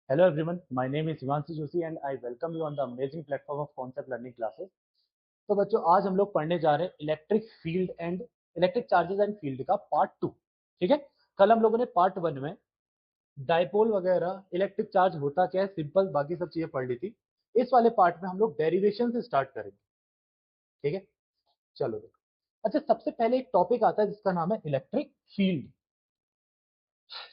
Hello everyone, my name is Himanshu Joshi and I welcome you on the amazing platform of Concept Learning Classes. तो बच्चों आज हम लोग पढ़ने जा रहे हैं इलेक्ट्रिक चार्जेस एंड फील्ड का पार्ट 2। ठीक है, कल हम लोगों ने पार्ट 1 में डाइपोल वगैरह इलेक्ट्रिक चार्ज होता क्या है सिंपल बाकी सब चीजें पढ़ ली थी। इस वाले पार्ट में हम लोग डेरिवेशन से स्टार्ट करेंगे। ठीक है, चलो देखो। अच्छा, सबसे पहले एक टॉपिक आता है जिसका नाम है इलेक्ट्रिक फील्ड।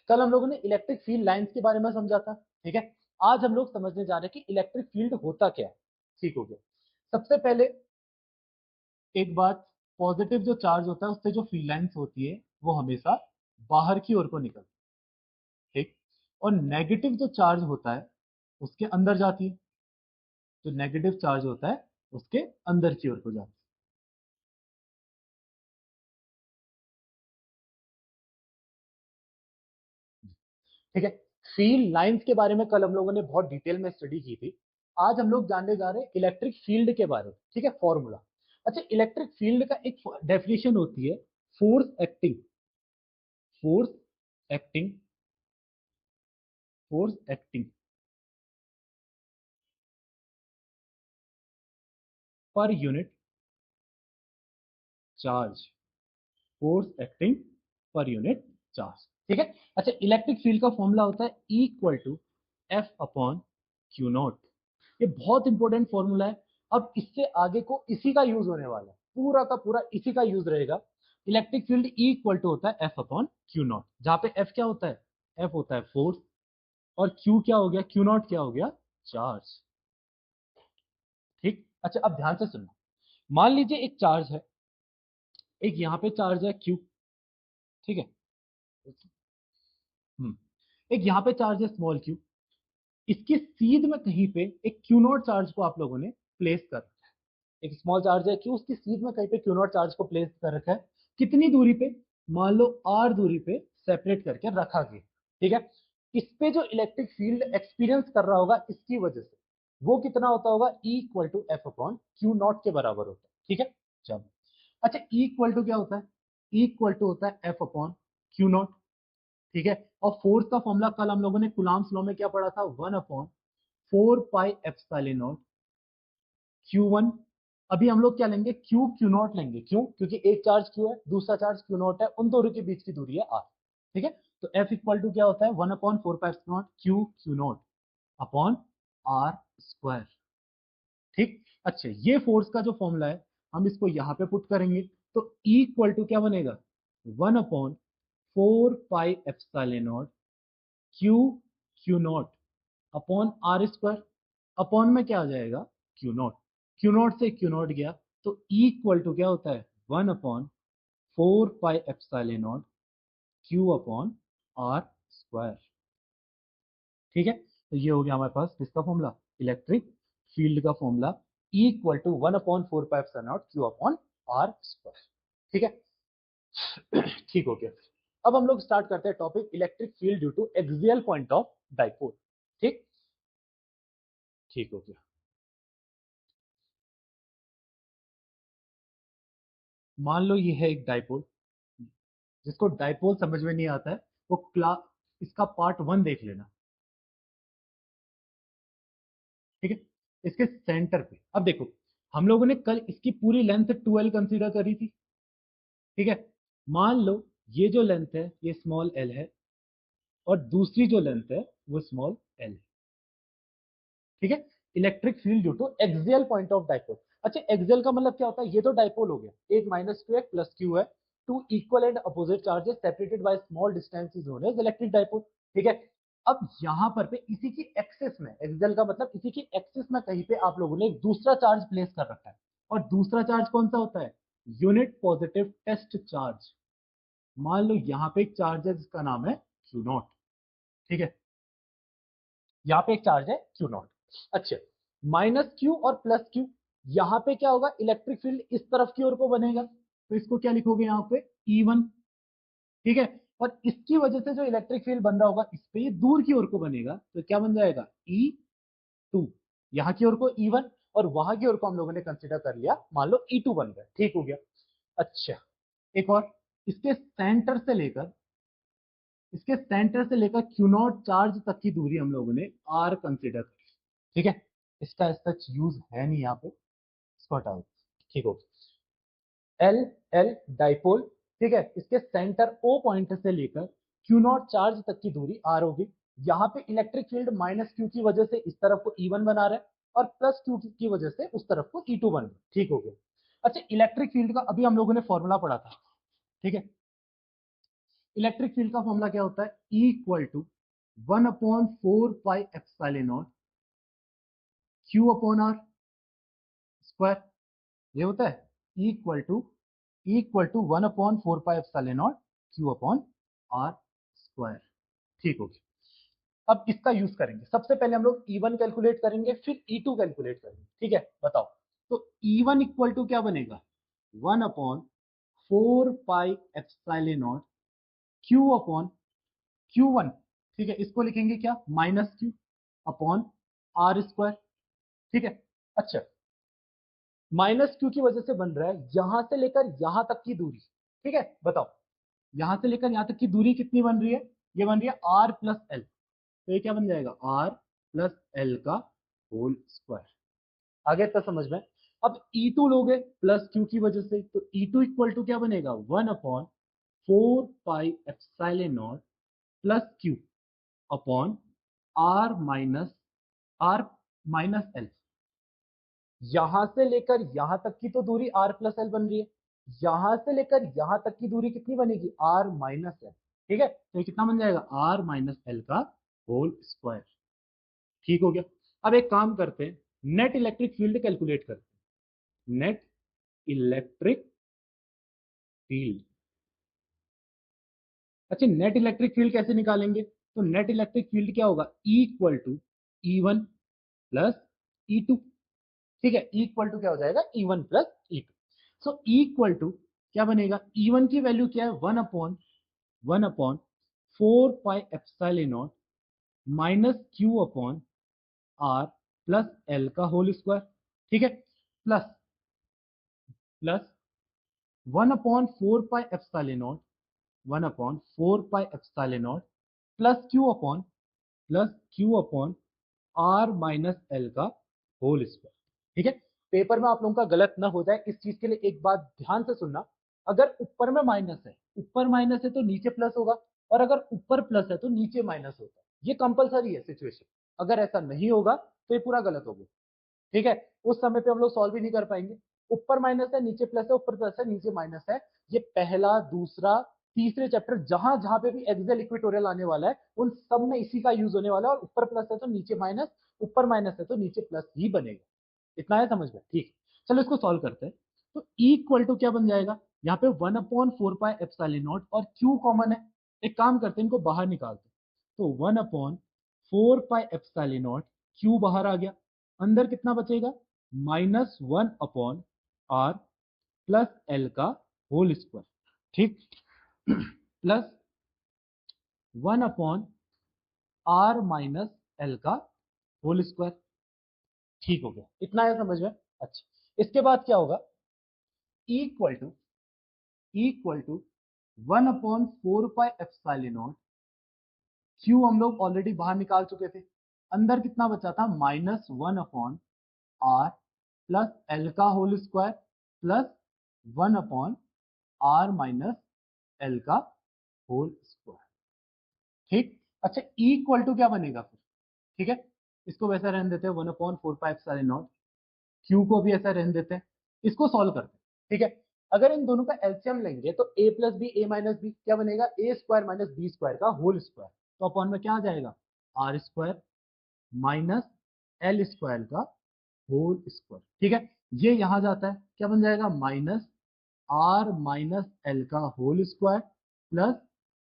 कल हम लोगों ने इलेक्ट्रिक फील्ड लाइंस के बारे में समझा था। ठीक है, आज हम लोग समझने जा रहे हैं कि इलेक्ट्रिक फील्ड होता क्या है। ठीक हो गया। सबसे पहले एक बात, पॉजिटिव जो चार्ज होता है उससे जो फील्ड लाइंस होती है वो हमेशा बाहर की ओर को निकलती है। ठीक, और नेगेटिव जो चार्ज होता है उसके अंदर जाती है। जो नेगेटिव चार्ज होता है उसके अंदर की ओर को जाती है। ठीक है, फील्ड लाइंस के बारे में कल हम लोगों ने बहुत डिटेल में स्टडी की थी। आज हम लोग जानने जा रहे हैं इलेक्ट्रिक फील्ड के बारे में। ठीक है, फॉर्मूला। अच्छा, इलेक्ट्रिक फील्ड का एक डेफिनेशन होती है, force acting force acting per unit charge. Force acting per unit charge. ठीक है। अच्छा, इलेक्ट्रिक फील्ड का फॉर्मूला होता है equal to F upon Q naught. ये बहुत इंपॉर्टेंट फॉर्मूला है। अब इससे आगे को इसी का यूज होने वाला है, पूरा का पूरा इसी का यूज रहेगा। इलेक्ट्रिक फील्ड इक्वल टू होता है एफ अपॉन क्यू नॉट, जहां पे एफ क्या होता है, एफ होता है फोर्स, और क्यू क्या हो गया, क्यू नॉट क्या हो गया, चार्ज। ठीक। अच्छा, अब ध्यान से सुनना। मान लीजिए एक चार्ज है, एक यहां पे चार्ज है क्यू। ठीक है। हम्म एक यहाँ पे चार्ज है स्मॉल क्यू। इसकी सीध में कहीं पे एक क्यू नॉट चार्ज को आप लोगों ने प्लेस कर रखा है। एक स्मॉल चार्ज है क्यू, उसकी सीध में कहीं पे क्यू नॉट चार्ज को प्लेस कर रखा है। कितनी दूरी पे, मान लो आर दूरी पे सेपरेट करके रखा गया। ठीक है, इस पे जो इलेक्ट्रिक फील्ड एक्सपीरियंस कर रहा होगा इसकी वजह से, वो कितना होता होगा, E equal to F upon Q naught के बराबर होता है। ठीक है, चलो। अच्छा, ई इक्वल टू क्या होता है, ई इक्वल टू होता है एफ अपॉन क्यू नॉट। ठीक है, और फोर्स का फॉर्मूला कल हम लोगों ने कुलाम्स लॉ में क्या पढ़ा था, 1/4 पाई एप्सिलॉन नॉट Q1। अभी हम लोग क्या लेंगे, क्यू नॉट लेंगे। क्यों? क्योंकि एक चार्ज क्यू है, दूसरा चार्ज क्यू नॉट है, उन दोनों के बीच की दूरी है आर। ठीक है, तो एफ इक्वल टू क्या होता है, 1/4 pi epsilon not Q naught upon R square. ठीक। अच्छा, ये फोर्स का जो फॉर्मूला है हम इसको यहां पे पुट करेंगे, तो ई इक्वल टू क्या बनेगा, 1/4 pi epsilon not Q Q naught upon R square. Upon में क्या आ जाएगा, क्यू नॉट। क्यू नॉट से क्यू नॉट गया, तो ई इक्वल टू क्या होता है, 1/4 pi epsilon not Q upon R square. ठीक है, तो ये हो गया हमारे पास किसका फॉर्मूला, इलेक्ट्रिक फील्ड का formula, E equal to 1/4 pi epsilon not Q upon R square. ठीक है। ठीक हो गया। अब हम लोग स्टार्ट करते हैं topic electric field due to axial point of dipole. ठीक, ठीक हो गया। मान लो ये है एक डाइपोल, जिसको डाइपोल समझ में नहीं आता है वो क्लास, इसका पार्ट 1 देख लेना। ठीक है, इसके सेंटर पे अब देखो, हम लोगों ने कल इसकी पूरी लेंथ 12 कंसीडर करी थी। ठीक है, मान लो ये जो लेंथ है ये स्मॉल एल है, और दूसरी जो लेंथ है वो स्मॉल एल है। ठीक है, electric field due to axial point of dipole. अच्छा, एक्सियल का मतलब क्या होता है, ये तो डाइपोल हो गया, एक माइनस क्यू एक प्लस क्यू है, two equal and opposite charges separated by small distance is known as electric dipole. ठीक है, अब यहां पर पे इसी की एक्सिस में, एक्सियल का मतलब इसी की एक्सिस में कहीं पे आप लोगों ने एक दूसरा चार्ज प्लेस कर रखा है, और दूसरा चार्ज कौन सा होता है, यूनिट पॉजिटिव टेस्ट चार्ज। मान लो यहाँ पे एक चार्ज है जिसका नाम है क्यू नॉट। ठीक है, यहाँ पे एक चार्ज है क्यू नॉट। अच्छा, माइनस क्यू और प्लस क्यू, यहाँ पे क्या होगा, इलेक्ट्रिक फील्ड इस तरफ की ओर को बनेगा, तो इसको क्या लिखोगे यहाँ पे, E1। ठीक है, और इसकी वजह से जो इलेक्ट्रिक फील्ड बन रहा होगा इस पे, ये दूर की ओर को बनेगा, तो क्या बन जाएगा, E2। यहाँ की ओर को E1, और वहां की ओर को हम लोगों ने कंसिडर कर लिया, मान लो E2 बन गया। ठीक हो गया। अच्छा, एक और, इसके सेंटर से लेकर इसके सेंटर से लेकर क्यू नॉट चार्ज तक की दूरी हम लोगों ने आर कंसिडर करी, ठीक है। इसका सच यूज है नहीं यहाँ पे, इसको हटाओ, ठीक हो। एल एल डाइपोल, ठीक है, इसके सेंटर ओ पॉइंट से लेकर क्यू नॉट चार्ज तक की दूरी आर होगी। यहाँ पे इलेक्ट्रिक फील्ड माइनस क्यू की वजह से इस तरफ को E1 बना रहा है और प्लस क्यू की वजह से उस तरफ को E2 बन रहा है, ठीक हो गया। अच्छा, इलेक्ट्रिक फील्ड का अभी हम लोगों ने फॉर्मूला पढ़ा था, ठीक है। इलेक्ट्रिक फील्ड का फॉर्मूला क्या होता है, E equal to 1/4πε0 Q upon R square, ये होता है E equal to 1/4πε0 Q upon R square, ठीक हो गया। अब इसका यूज करेंगे, सबसे पहले हम लोग E1 कैलकुलेट करेंगे, फिर E2 कैलकुलेट करेंगे, ठीक है। बताओ, तो E1 इक्वल टू क्या बनेगा, 1/4πε0 Q अपॉन Q1, ठीक है, इसको लिखेंगे क्या, minus Q upon R square, ठीक है। अच्छा, माइनस क्यू की वजह से बन रहा है यहां से लेकर यहां तक की दूरी, ठीक है। बताओ, यहां से लेकर यहां तक की दूरी कितनी बन रही है, ये बन रही है आर प्लस एल, तो ये क्या बन जाएगा, आर प्लस एल का होल स्क्वायर। आगे तक समझ में। अब E2 लोगे प्लस क्यू की वजह से, तो E2 इक्वल टू क्या बनेगा, 1/4πε0 plus Q upon R minus L. यहां से लेकर यहां तक की तो दूरी आर प्लस एल बन रही है, यहां से लेकर यहां तक की दूरी कितनी बनेगी, आर माइनस एल, ठीक है। तो ये कितना बन जाएगा, आर माइनस एल का होल स्क्वायर, ठीक हो गया। अब एक काम करते हैं, नेट इलेक्ट्रिक फील्ड कैलकुलेट करते हैं, नेट इलेक्ट्रिक फील्ड। अच्छा, नेट इलेक्ट्रिक फील्ड कैसे निकालेंगे, तो नेट इलेक्ट्रिक फील्ड क्या होगा, E equal to E1 plus E2, ठीक है। E इक्वल टू क्या हो जाएगा, E1 प्लस E2। सो E इक्वल टू क्या बनेगा, E1 की वैल्यू क्या है, 1/4πε0 minus Q upon R plus L का होल स्क्वायर, ठीक है, plus plus 1/4πε0 plus Q upon R minus L का होल स्क्वायर, ठीक है। पेपर में आप लोगों का गलत ना हो जाए, इस चीज के लिए एक बात ध्यान से सुनना, अगर ऊपर में माइनस है, ऊपर माइनस है तो नीचे प्लस होगा, और अगर ऊपर प्लस है तो नीचे माइनस होता है, ये कंपलसरी है सिचुएशन। अगर ऐसा नहीं होगा तो ये पूरा गलत होगा, ठीक है। उस समय पे हम लोग सॉल्व ही नहीं कर पाएंगे। ऊपर माइनस है, नीचे प्लस है, ऊपर प्लस है, नीचे माइनस है, ये पहला दूसरा तीसरे चैप्टर जहां जहां पे भी एक्सेल इक्वेटोरियल आने वाला है उन सब में इसी का यूज होने वाला है। और ऊपर प्लस है तो नीचे माइनस, ऊपर माइनस है तो नीचे प्लस ही बनेगा। इतना है समझ में, ठीक। चलो इसको सॉल्व करते हैं। तो E इक्वल टू क्या बन जाएगा, यहाँ पे 1/4πε0 और Q कॉमन है, एक काम करते हैं इनको बाहर निकालते हैं। तो 1/4πε0, Q बाहर आ गया, अंदर कितना बचेगा, -1/r प्लस एल का होल स्क्वायर, ठीक, प्लस 1/r माइनस एल का होल स्क्वायर, ठीक हो गया। इतना है समझ में। अच्छा, इसके बाद क्या होगा, E इक्वल टू 1/4πε0, क्यू हम लोग ऑलरेडी बाहर निकाल चुके थे, अंदर कितना बचा था, -1/r प्लस एल का whole square plus 1/r minus L का होल स्क्वायर, ठीक। अच्छा, E इक्वल टू क्या बनेगा फिर, ठीक है, इसको वैसा रहने देते हैं 1/4πε0, Q को भी ऐसा रहने देते हैं, इसको सॉल्व करते हैं, ठीक है। अगर इन दोनों का एलसीएम लेंगे तो a plus B A minus B क्या बनेगा, A square minus B square का होल स्क्वायर, तो अपॉन में क्या आ जाएगा, R square minus L square का होल स्क्वायर, ठीक है। ये यहां जाता है, क्या बन जाएगा, माइनस आर माइनस एल का whole square plus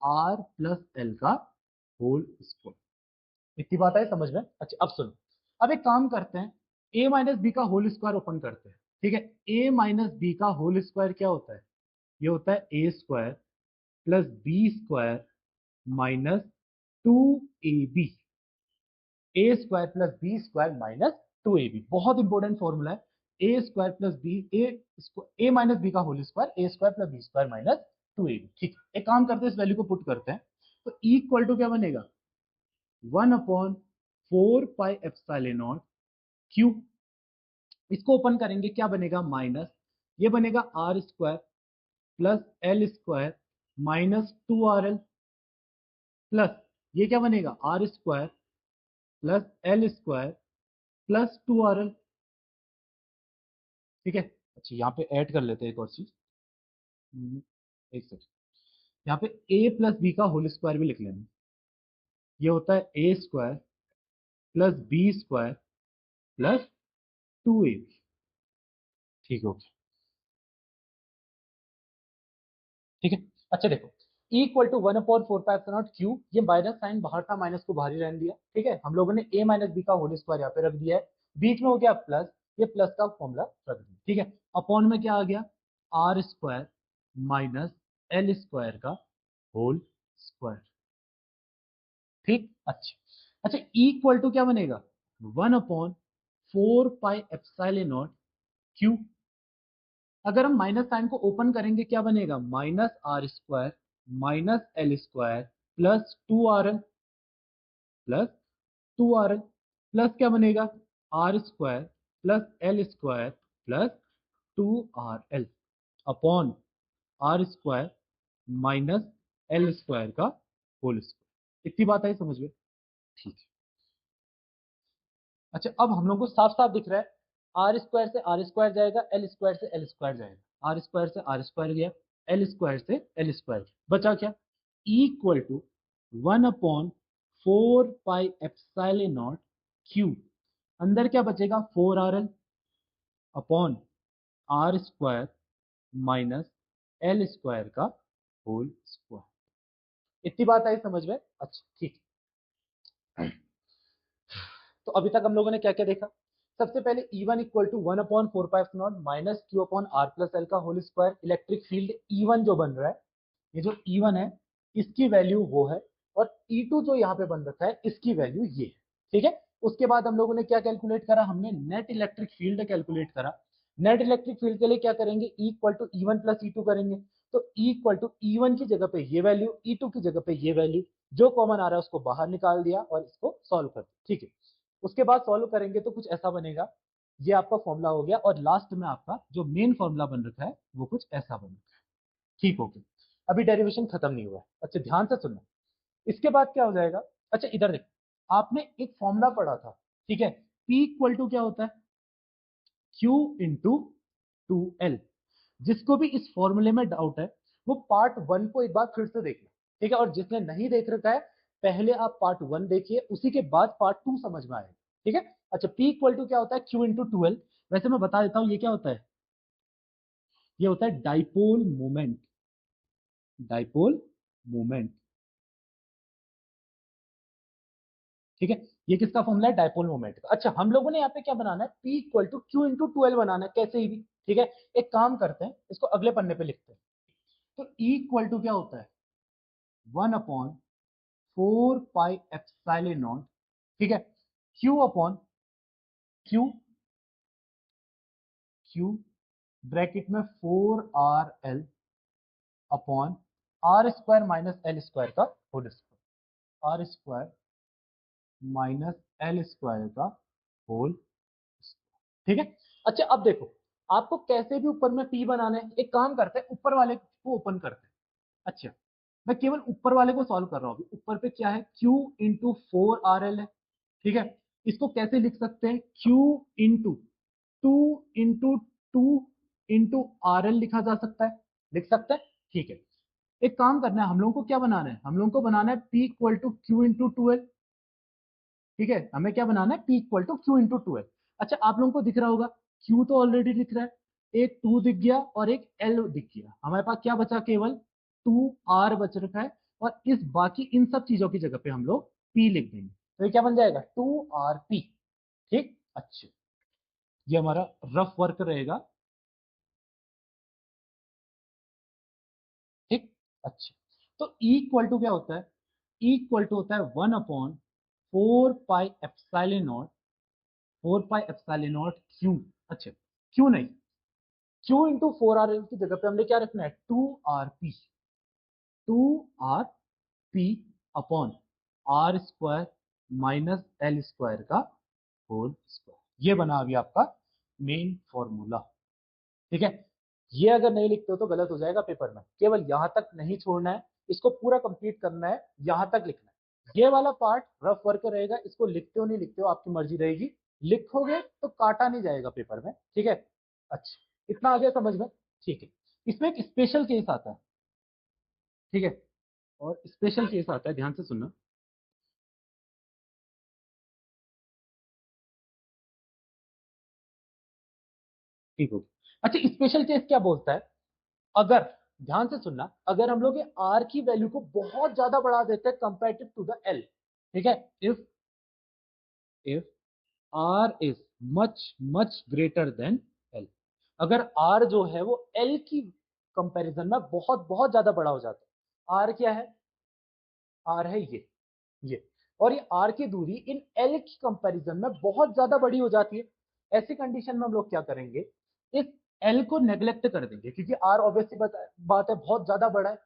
R plus L का होल स्क्वायर। इतनी बात है समझ में। अच्छा, अब सुनो, अब एक काम करते हैं, a माइनस बी का होल स्क्वायर ओपन करते हैं, ठीक है। a माइनस बी का होल स्क्वायर क्या होता है, ये होता है A square plus B square minus 2ab, A square plus B square minus 2ab, बहुत इंपॉर्टेंट फॉर्मूला है। A square plus B A minus B का whole square, A square plus B square minus 2ab, ठीक है। एक काम करते हैं, इस वैल्यू को पुट करते हैं, तो E इक्वल टू क्या बनेगा 1/4 पाई एप्सिलॉन नॉट क्यू। इसको ओपन करेंगे क्या बनेगा माइनस, ये बनेगा R square plus L square minus 2RL plus ये क्या बनेगा R square plus L square plus 2RL। ठीक है, अच्छा यहाँ पे ऐड कर लेते हैं एक और चीज। एक सेकंड, यहाँ पे a प्लस बी का होल स्क्वायर भी लिख लेना। ये होता है A square plus B square plus 2ab। ठीक है, ओके, ठीक है। अच्छा देखो E equal to 1/4 pi Q, ये माइनस साइन बाहर था, माइनस को बाहर ही रहने दिया। ठीक है, हम लोगों ने a माइनस बी का होल स्क्वायर यहाँ पे रख दिया है, बीच में हो गया प्लस, ये प्लस का फॉर्मूला रख दिया। ठीक है, अपॉन में क्या आ गया R square minus L square का होल स्क्वायर। ठीक, अच्छा अच्छा, E इक्वल टू क्या बनेगा 1/4 पाई एप्सिलॉन नॉट क्यू। अगर हम माइनस साइन को ओपन करेंगे क्या बनेगा minus R square minus L square plus 2RL plus 2RL plus क्या बनेगा R square plus L square plus 2RL upon R square minus L square का whole square. इतनी बात आई समझ में? ठीक है, अच्छा अब हम लोग को साफ साफ दिख रहा है, आर स्क्वायर से आर स्क्वायर जाएगा, एल स्क्वायर से एल स्क्वायर जाएगा, आर स्क्वायर से आर स्क्वायर गया, एल स्क्वायर से एल स्क्वायर, बचा क्या E equal to 1/4 pi epsilon not Q. अंदर क्या बचेगा 4RL upon R square minus L square का होल स्क्वायर। इतनी बात आई समझ में? अच्छा ठीक। तो अभी तक हम लोगों ने क्या क्या देखा, सबसे पहले E1 equal to 1/4 pi minus Q upon R plus L का whole square. Electric field E1 जो बन रहा है, ये जो E1 है इसकी वैल्यू वो है, और E2 जो यहाँ पे बन रखा है इसकी वैल्यू ये है। ठीक है, उसके बाद हम लोगों ने क्या कैलकुलेट करा, हमने नेट इलेक्ट्रिक फील्ड कैलकुलेट करा। नेट इलेक्ट्रिक फील्ड के लिए क्या करेंगे E equal to E1 plus E2 करेंगे, तो E इक्वल टू E1 की जगह पे ये वैल्यू, E2 की जगह पे ये वैल्यू, जो कॉमन आ रहा है उसको बाहर निकाल दिया और इसको सॉल्व कर दिया। ठीक है, उसके बाद सॉल्व करेंगे तो कुछ ऐसा बनेगा, ये आपका फॉर्मूला हो गया, और लास्ट में आपका जो मेन फॉर्मूला बन रखा है वो कुछ ऐसा बन रखा है। ठीक हो गया, अभी डेरिवेशन खत्म नहीं हुआ है, अच्छा ध्यान से सुनना। इसके बाद क्या हो जाएगा, अच्छा इधर देखो, आपने एक फॉर्मूला पढ़ा था, ठीक है, P इक्वल टू क्या होता है Q इंटू 2L। जिसको भी इस फॉर्मूले में डाउट है वो पार्ट 1 को एक बार फिर से देखना। ठीक है, और जिसने नहीं देख रखा है पहले आप पार्ट 1 देखिए, उसी के बाद पार्ट 2 समझ में आएगा। ठीक है, अच्छा P इक्वल टू क्या होता है Q इंटू 2L। वैसे मैं बता देता हूं ये क्या होता है, ये होता है डाइपोल मोमेंट। डाइपोल मोमेंट, ठीक है, ये किसका फॉर्मूला है डाइपोल मोमेंट का। अच्छा हम लोगों ने यहाँ पे क्या बनाना है, P equal to Q into 2L बनाना है, कैसे ही भी। ठीक है, एक काम करते हैं, इसको अगले पन्ने पे लिखते हैं। तो E इक्वल टू क्या होता है 1/4 पाई एप्सिलॉन नॉट, ठीक है, Q upon Q, Q bracket में 4RL upon R square minus L square का whole square, R square minus L square का होल स्क्वायर। ठीक है, अच्छा अब देखो, आपको कैसे भी ऊपर में P बनाना है, एक काम करते हैं ऊपर वाले को ओपन करते हैं। अच्छा मैं केवल ऊपर वाले को सॉल्व कर रहा हूं, अभी ऊपर पे क्या है Q इंटू 4RL है। ठीक है, इसको कैसे लिख सकते हैं Q into 2 into 2 into RL लिखा जा सकता है, लिख सकते हैं। ठीक है, एक काम करना है, हम लोगों को क्या बनाना है, हम लोगों को बनाना है P equal to Q into 2L। ठीक है, हमें क्या बनाना है P equal to Q into 2L। अच्छा आप लोगों को दिख रहा होगा Q तो ऑलरेडी दिख रहा है, एक 2 दिख गया और एक L दिख गया, हमारे पास क्या बचा केवल 2R बच रखा है, और इस बाकी इन सब चीजों की जगह पे हम लोग P लिख देंगे, तो ये क्या बन जाएगा 2RP। ठीक, अच्छा ये हमारा रफ वर्क रहेगा। ठीक, अच्छा तो E इक्वल टू क्या होता है, E इक्वल टू होता है 1/4 pi epsilon not, 4 pi epsilon not Q। अच्छा क्यू नहीं, Q इंटू 4RL की जगह पे हमने क्या रखना है 2RP, 2RP upon R square minus L square का होल स्क्वायर। ये बना अभी आपका मेन फॉर्मूला। ठीक है, ये अगर नहीं लिखते हो तो गलत हो जाएगा पेपर में। केवल यहां तक नहीं छोड़ना है, इसको पूरा कंप्लीट करना है, यहां तक लिखना है। ये वाला पार्ट रफ वर्क रहेगा, इसको लिखते हो नहीं लिखते हो आपकी मर्जी रहेगी। लिखोगे तो काटा नहीं जाएगा पेपर में। ठीक है, अच्छा इतना आ गया समझ में। ठीक है, इसमें एक स्पेशल केस आता है। ठीक है, और स्पेशल केस आता है, ध्यान से सुनना। ठीक हो, अच्छा स्पेशल केस क्या बोलता है, अगर, ध्यान से सुनना, अगर हम लोग आर की वैल्यू को बहुत ज्यादा बढ़ा देते हैं कंपेरेटिव टू द एल। ठीक है, if R is much much greater than L, अगर आर जो है वो एल की कंपैरिजन में बहुत बहुत ज्यादा बड़ा हो जाता है। आर क्या है, आर है ये, और ये आर की दूरी इन एल की कंपैरिजन में बहुत ज्यादा बड़ी हो जाती है। ऐसी कंडीशन में हम लोग क्या करेंगे, इस एल को नेग्लेक्ट कर देंगे, क्योंकि आर ऑब्वियसली बात है बहुत ज्यादा बड़ा है।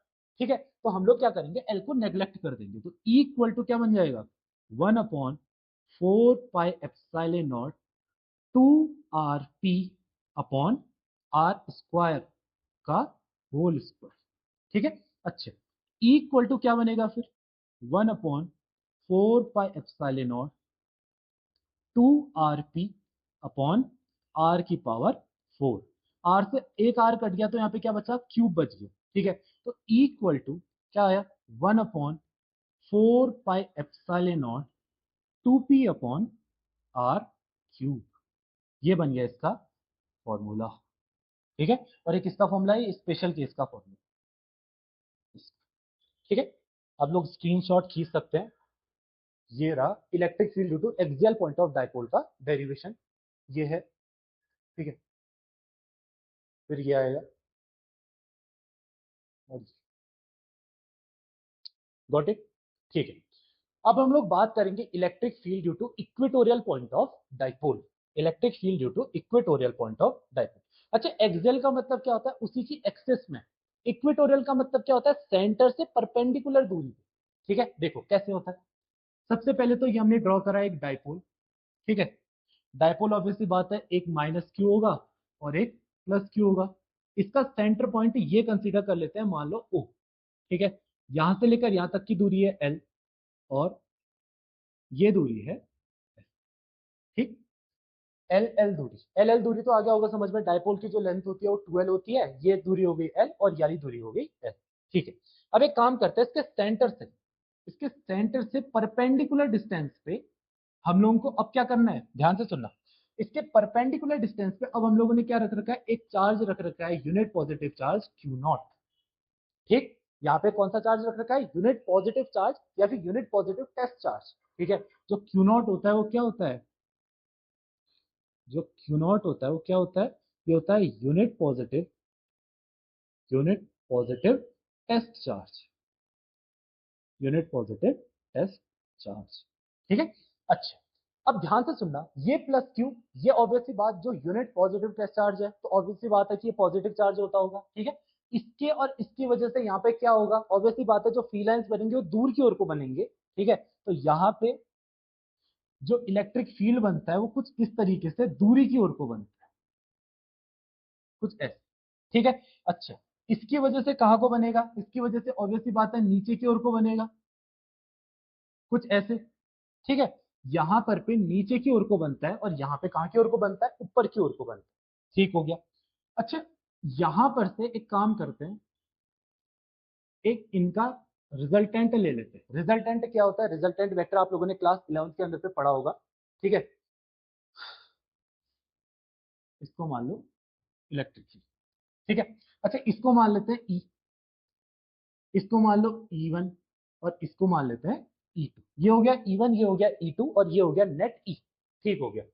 ठीक है, तो हम लोग क्या करेंगे, एल को नेग्लेक्ट कर देंगे। तो ई इक्वल टू क्या बन जाएगा, 1/4 pi epsilon not 2 RP upon R square का होल स्क्वायर। ठीक है, अच्छा ई इक्वल टू क्या बनेगा फिर, 1/4 pi epsilon not 2 RP upon R की पावर 4। आर से एक आर कट गया तो यहाँ पे क्या बचा, क्यूब बच गया। ठीक है, तो ई इक्वल टू क्या आया, 1/4 pi epsilon not 2P upon R cube. ये बन गया इसका फॉर्मूला। ठीक है, और एक किसका फॉर्मूला है, स्पेशल केस का फॉर्मूला। ठीक है, आप लोग स्क्रीनशॉट खींच सकते हैं। ये रहा electric field due to axial point of dipole का डेरिवेशन, ये है। ठीक है, फिर ये आएगा, गॉट इट। ठीक है, अब हम लोग बात करेंगे electric field due to equatorial point of dipole. Electric field due to equatorial point of dipole. अच्छा, एक्सियल का मतलब क्या होता है, उसी की एक्सिस में। इक्वेटोरियल का मतलब क्या होता है, सेंटर से परपेंडिकुलर दूरी। ठीक है, देखो कैसे होता है। सबसे पहले तो ये हमने ड्रॉ करा एक डायपोल। ठीक है, डायपोल ऑब्वियसली बात है, एक माइनस क्यू होगा और एक प्लस क्यू होगा। इसका सेंटर पॉइंट ये कंसीडर कर लेते हैं, मान लो ओ। ठीक है, यहां से लेकर यहां तक की दूरी है एल, और ये दूरी है S। ठीक, एल एल दूरी, एल एल दूरी तो आ गया होगा समझ में, डायपोल की जो लेंथ होती है वो 12 होती है, ये दूरी हो गई एल और याली दूरी हो गई एल। ठीक है, अब एक काम करते हैं, इसके सेंटर से परपेंडिकुलर डिस्टेंस पे हम लोगों को अब क्या करना है, ध्यान से सुनना। इसके परपेंडिकुलर डिस्टेंस पे अब हम लोगों ने क्या रख रखा है, एक चार्ज रख रखा है, यूनिट पॉजिटिव चार्ज Q0। ठीक, यहाँ पे कौन सा चार्ज रख रखा है, यूनिट पॉजिटिव चार्ज या फिर यूनिट पॉजिटिव टेस्ट चार्ज। ठीक है, जो Q0 होता है वो क्या होता है, जो Q0 होता है वो क्या होता है, ये होता है unit positive test charge, unit positive test charge. ठीक है, अच्छा अब ध्यान से सुनना, ये प्लस क्यू, ये ऑब्वियसली बात, जो यूनिट पॉजिटिव टेस्ट चार्ज है तो ऑब्वियसली बात है कि ये पॉजिटिव चार्ज होता होगा। ठीक है, इसके और इसकी वजह से यहाँ पे क्या होगा, ऑब्वियसली बात है जो फी लाइंस बनेंगे वो दूर की ओर को बनेंगे। ठीक है, तो यहाँ पे जो इलेक्ट्रिक फील्ड बनता है वो कुछ इस तरीके से दूरी की ओर को बनता है, कुछ ऐसे। ठीक है, अच्छा इसकी वजह से कहाँ को बनेगा, इसकी वजह से ऑब्वियसली बात है नीचे की ओर को बनेगा, कुछ ऐसे। ठीक है, यहां पर पे नीचे की ओर को बनता है, और यहां पे कहां की ओर को बनता है, ऊपर की ओर को बनता है। ठीक हो गया, अच्छा यहां पर से एक काम करते हैं, एक इनका रिजल्टेंट ले लेते हैं। रिजल्टेंट क्या होता है, रिजल्टेंट वेक्टर आप लोगों ने क्लास 11 के अंदर पे पढ़ा होगा। ठीक है, इसको मान लो इलेक्ट्रिक फील्ड। ठीक है, अच्छा इसको मान लेते हैं ई, इसको मान लो E1, और इसको मान लेते हैं E2। ये हो गया E1, ये हो गया E2, और ये हो गया नेट ई। ठीक हो गया,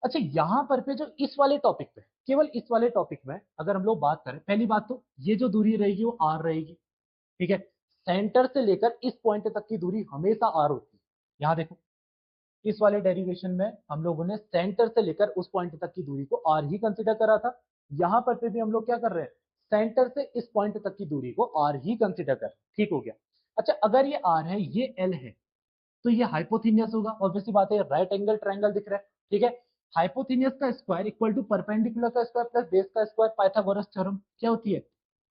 अच्छा यहां पर पे जो इस वाले टॉपिक पे, केवल इस वाले टॉपिक में अगर हम लोग बात करें, पहली बात तो ये जो दूरी रहेगी वो आर रहेगी। ठीक है, सेंटर से लेकर इस पॉइंट तक की दूरी हमेशा आर होती है। यहां देखो, इस वाले डेरिवेशन में हम लोगों ने सेंटर से लेकर उस पॉइंट तक की दूरी को आर ही कंसिडर करा था। यहां पर पे भी हम लोग क्या कर रहे हैं, सेंटर से इस पॉइंट तक की दूरी को आर ही कंसिडर कर रहे हैं। ठीक हो गया, अच्छा अगर ये आर है, ये एल है, तो ये हाइपोथेनियस होगा, ऑब्वियस सी बात है, राइट एंगल ट्रायंगल दिख रहा है, ठीक है। हाइपोथेनियस का स्क्वायर इक्वल टू परपेंडिकुलर का स्क्वायर प्लस बेस का स्क्वायर, पाइथागोरस थ्योरम क्या होती है,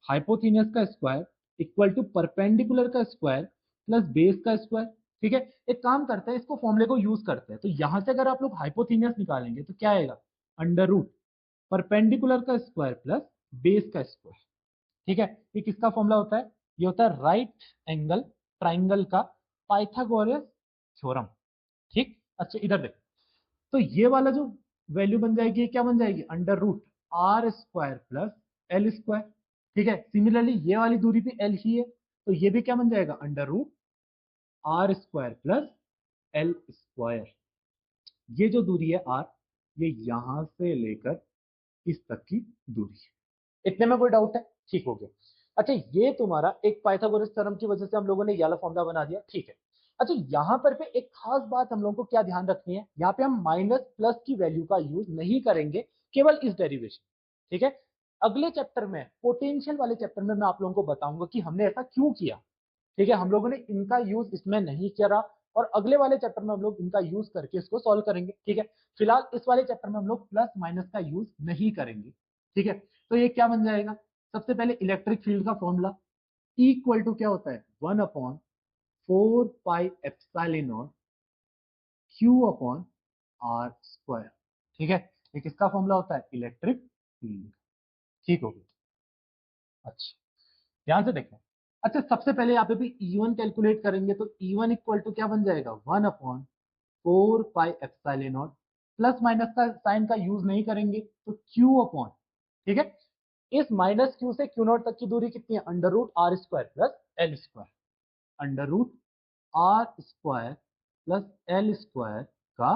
हाइपोथेनियस का स्क्वायर इक्वल टू परपेंडिकुलर का स्क्वायर प्लस बेस का स्क्वायर, ठीक है। एक काम करते हैं, इसको फॉर्मूले को यूज करते हैं, तो यहां से अगर आप लोग हाइपोथेनियस निकालेंगे तो क्या आएगा, अंडर रूट परपेंडिकुलर का स्क्वायर प्लस बेस का स्क्वायर, ठीक है। ये किसका फॉर्मूला होता है, ये होता है राइट एंगल ट्राइंगल का पाइथागोरस थ्योरम, ठीक। अच्छा इधर देखो, तो ये वाला जो वैल्यू बन जाएगी, ये क्या बन जाएगी, under root R square plus L square, ठीक है। सिमिलरली ये वाली दूरी भी एल ही है, तो ये भी क्या बन जाएगा, under root R square plus L square. ये जो दूरी है आर, ये यहां से लेकर इस तक की दूरी है। इतने में कोई डाउट है, ठीक हो गया। अच्छा ये तुम्हारा एक पाइथागोरस थ्योरम की वजह से हम लोगों ने ये वाला फॉर्मूला बना दिया, ठीक है। अच्छा यहाँ पर पे एक खास बात हम लोगों को क्या ध्यान रखनी है, यहाँ पे हम माइनस प्लस की वैल्यू का यूज नहीं करेंगे, केवल इस डेरिवेशन, ठीक है। अगले चैप्टर में, पोटेंशियल वाले चैप्टर में मैं आप लोगों को बताऊंगा कि हमने ऐसा क्यों किया, ठीक है। हम लोगों ने इनका यूज इसमें नहीं करा, और अगले वाले चैप्टर में हम लोग इनका यूज करके इसको सॉल्व करेंगे, ठीक है। फिलहाल इस वाले चैप्टर में हम लोग प्लस माइनस का यूज नहीं करेंगे, ठीक है। तो ये क्या बन जाएगा, सबसे पहले इलेक्ट्रिक फील्ड का फॉर्मूला इक्वल टू क्या होता है, 1/4 pi epsilon Q upon R square, ठीक है। ये किसका फॉर्मूला होता है, इलेक्ट्रिक फील्ड, ठीक हो गया। अच्छा ध्यान से देखें, अच्छा सबसे पहले यहाँ पे भी E1 कैलकुलेट करेंगे, तो E1 इक्वल टू क्या बन जाएगा, 1/4 पाई एप्सिलॉन, प्लस माइनस का साइन का यूज नहीं करेंगे, तो क्यू अपॉन, ठीक है। इस माइनस क्यू से क्यू नॉट तक की दूरी कितनी है, under root R square plus L square, under root R square plus L square का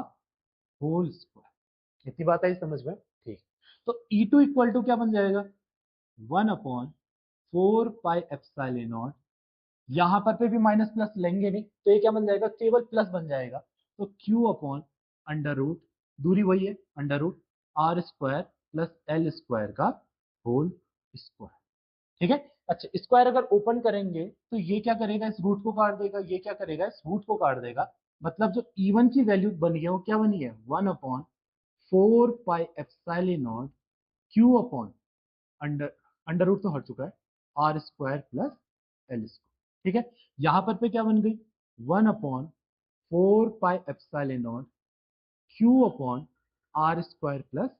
होल स्क्वायर। इतनी बात आई समझ में, ठीक। तो E2 इक्वल टू क्या बन जाएगा, 1/4 पाई एप्सिलॉन, यहां पर पे भी माइनस प्लस लेंगे नहीं, तो ये क्या बन जाएगा, केवल प्लस बन जाएगा, तो क्यू अपॉन अंडर रूट, दूरी वही है, under root R square plus L square का होल स्क्वायर, ठीक है। अच्छा स्क्वायर अगर ओपन करेंगे तो ये क्या करेगा, इस रूट को काट देगा, ये क्या करेगा, इस रूट को काट देगा, मतलब जो E1 की वैल्यू बनी है वो क्या बनी है, 1/4 pi epsilon Q upon under, under root तो हट चुका है, R square plus L square, ठीक है। यहां पर पे क्या बन गई, 1/4 pi epsilon Q upon R square plus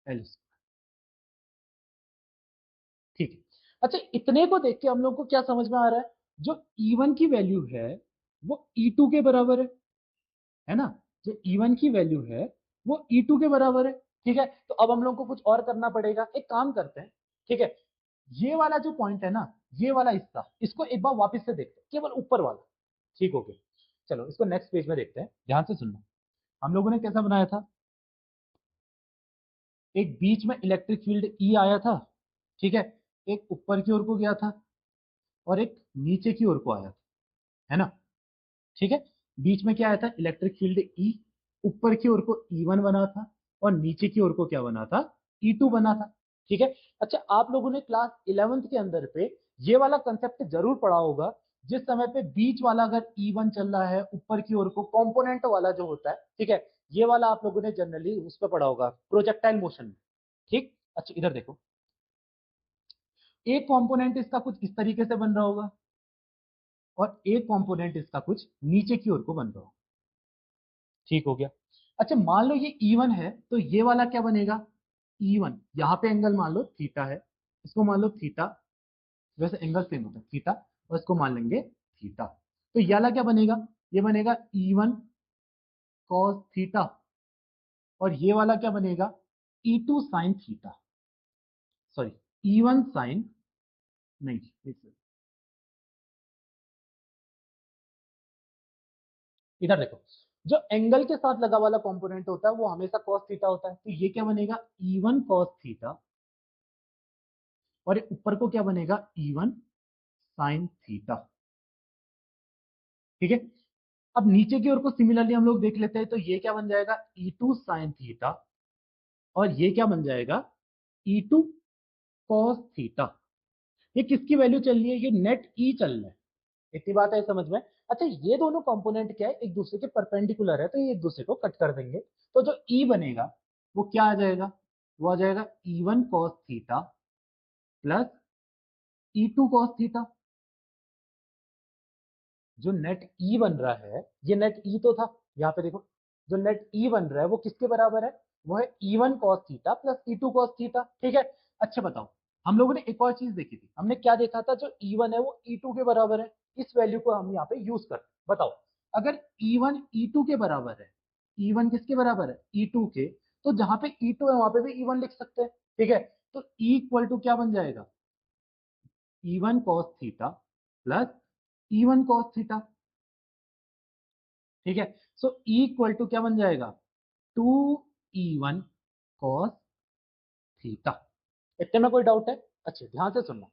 L square, ठीक है। अच्छा इतने को देख के हम लोग को क्या समझ में आ रहा है, जो E1 की वैल्यू है वो E2 के बराबर है ना, जो E1 की वैल्यू है वो E2 के बराबर है, ठीक है। तो अब हम लोग को कुछ और करना पड़ेगा, एक काम करते हैं, ठीक है। ये वाला जो पॉइंट है ना, ये वाला हिस्सा, इसको एक बार वापस से देखते हैं, केवल ऊपर वाला, ठीक हो गया। चलो इसको नेक्स्ट पेज में देखते हैं, ध्यान से सुनना। हम लोगों ने कैसा बनाया था, एक बीच में इलेक्ट्रिक फील्ड ई आया था, ठीक है, एक ऊपर की ओर को गया था और एक नीचे की ओर को आया था, है ना, ठीक है। बीच में क्या आया था, इलेक्ट्रिक फील्ड ई, ऊपर की ओर को E1 बना था और नीचे की ओर को क्या बना था, E2 बना था, ठीक है। अच्छा आप लोगों ने क्लास 11th के अंदर पे ये वाला कंसेप्ट जरूर पढ़ा होगा, जिस समय पे बीच वाला अगर E1 चल रहा है, ऊपर की ओर को कंपोनेंट वाला जो होता है, ठीक है, ये वाला आप लोगों ने जनरली उस पर पढ़ा होगा, प्रोजेक्टाइल मोशन में, ठीक। अच्छा इधर देखो, एक कंपोनेंट इसका कुछ इस तरीके से बन रहा होगा और एक कंपोनेंट इसका कुछ नीचे की ओर को बन रहा होगा, ठीक हो गया। अच्छा मान लो ये E1 है, तो ये वाला क्या बनेगा, E1, यहाँ पे एंगल मान लो थीटा है, इसको मान लो थीटा, वैसे एंगल सेम होता है थीटा, और इसको मान लेंगे थीटा, तो ये वाला क्या बनेगा, ये बनेगा E1 cos थीटा, और ये वाला क्या बनेगा, E2 sin theta, sorry E1 sin, नहीं एक second, इधर देखो, जो एंगल के साथ लगा वाला कंपोनेंट होता है वो हमेशा cos थीटा होता है, तो ये क्या बनेगा, E1 cos थीटा, और ये ऊपर को क्या बनेगा, E1 sin थीटा, ठीक है। अब नीचे की ओर को सिमिलरली हम लोग देख लेते हैं, तो ये क्या बन जाएगा, E2 sin थीटा, और ये क्या बन जाएगा, E2 cos थीटा। ये किसकी वैल्यू चल रही है, ये नेट ई चल रहा है, इतनी बात है समझ में। अच्छा ये दोनों कंपोनेंट क्या है, एक दूसरे के परपेंडिकुलर है, तो ये एक दूसरे को कट कर देंगे। तो जो ई बनेगा वो क्या आ जाएगा, वो आ जाएगा E1 cos theta plus E2 cos theta. जो नेट ई बन रहा है, ये नेट ई तो था, यहाँ पे देखो जो नेट ई बन रहा है वो किसके बराबर है, वो है E1 cos theta plus E2 cos theta. ठीक है। अच्छा बताओ, हम लोगों ने एक और चीज देखी थी, हमने क्या देखा था, जो E1 है वो E2 के बराबर है। इस वैल्यू को हम यहाँ पे यूज करते हैं। बताओ, अगर E1 E2 के बराबर है, E1 किसके बराबर है, E2 के, तो जहां पे E2 है वहां पे भी E1 लिख सकते हैं। ठीक है। तो E इक्वल टू क्या बन जाएगा, E1 cos theta plus E1 cos theta. ठीक है। सो E इक्वल टू क्या बन जाएगा, 2E1 cos थीटा। इतने में कोई डाउट है? अच्छा ध्यान से सुनना।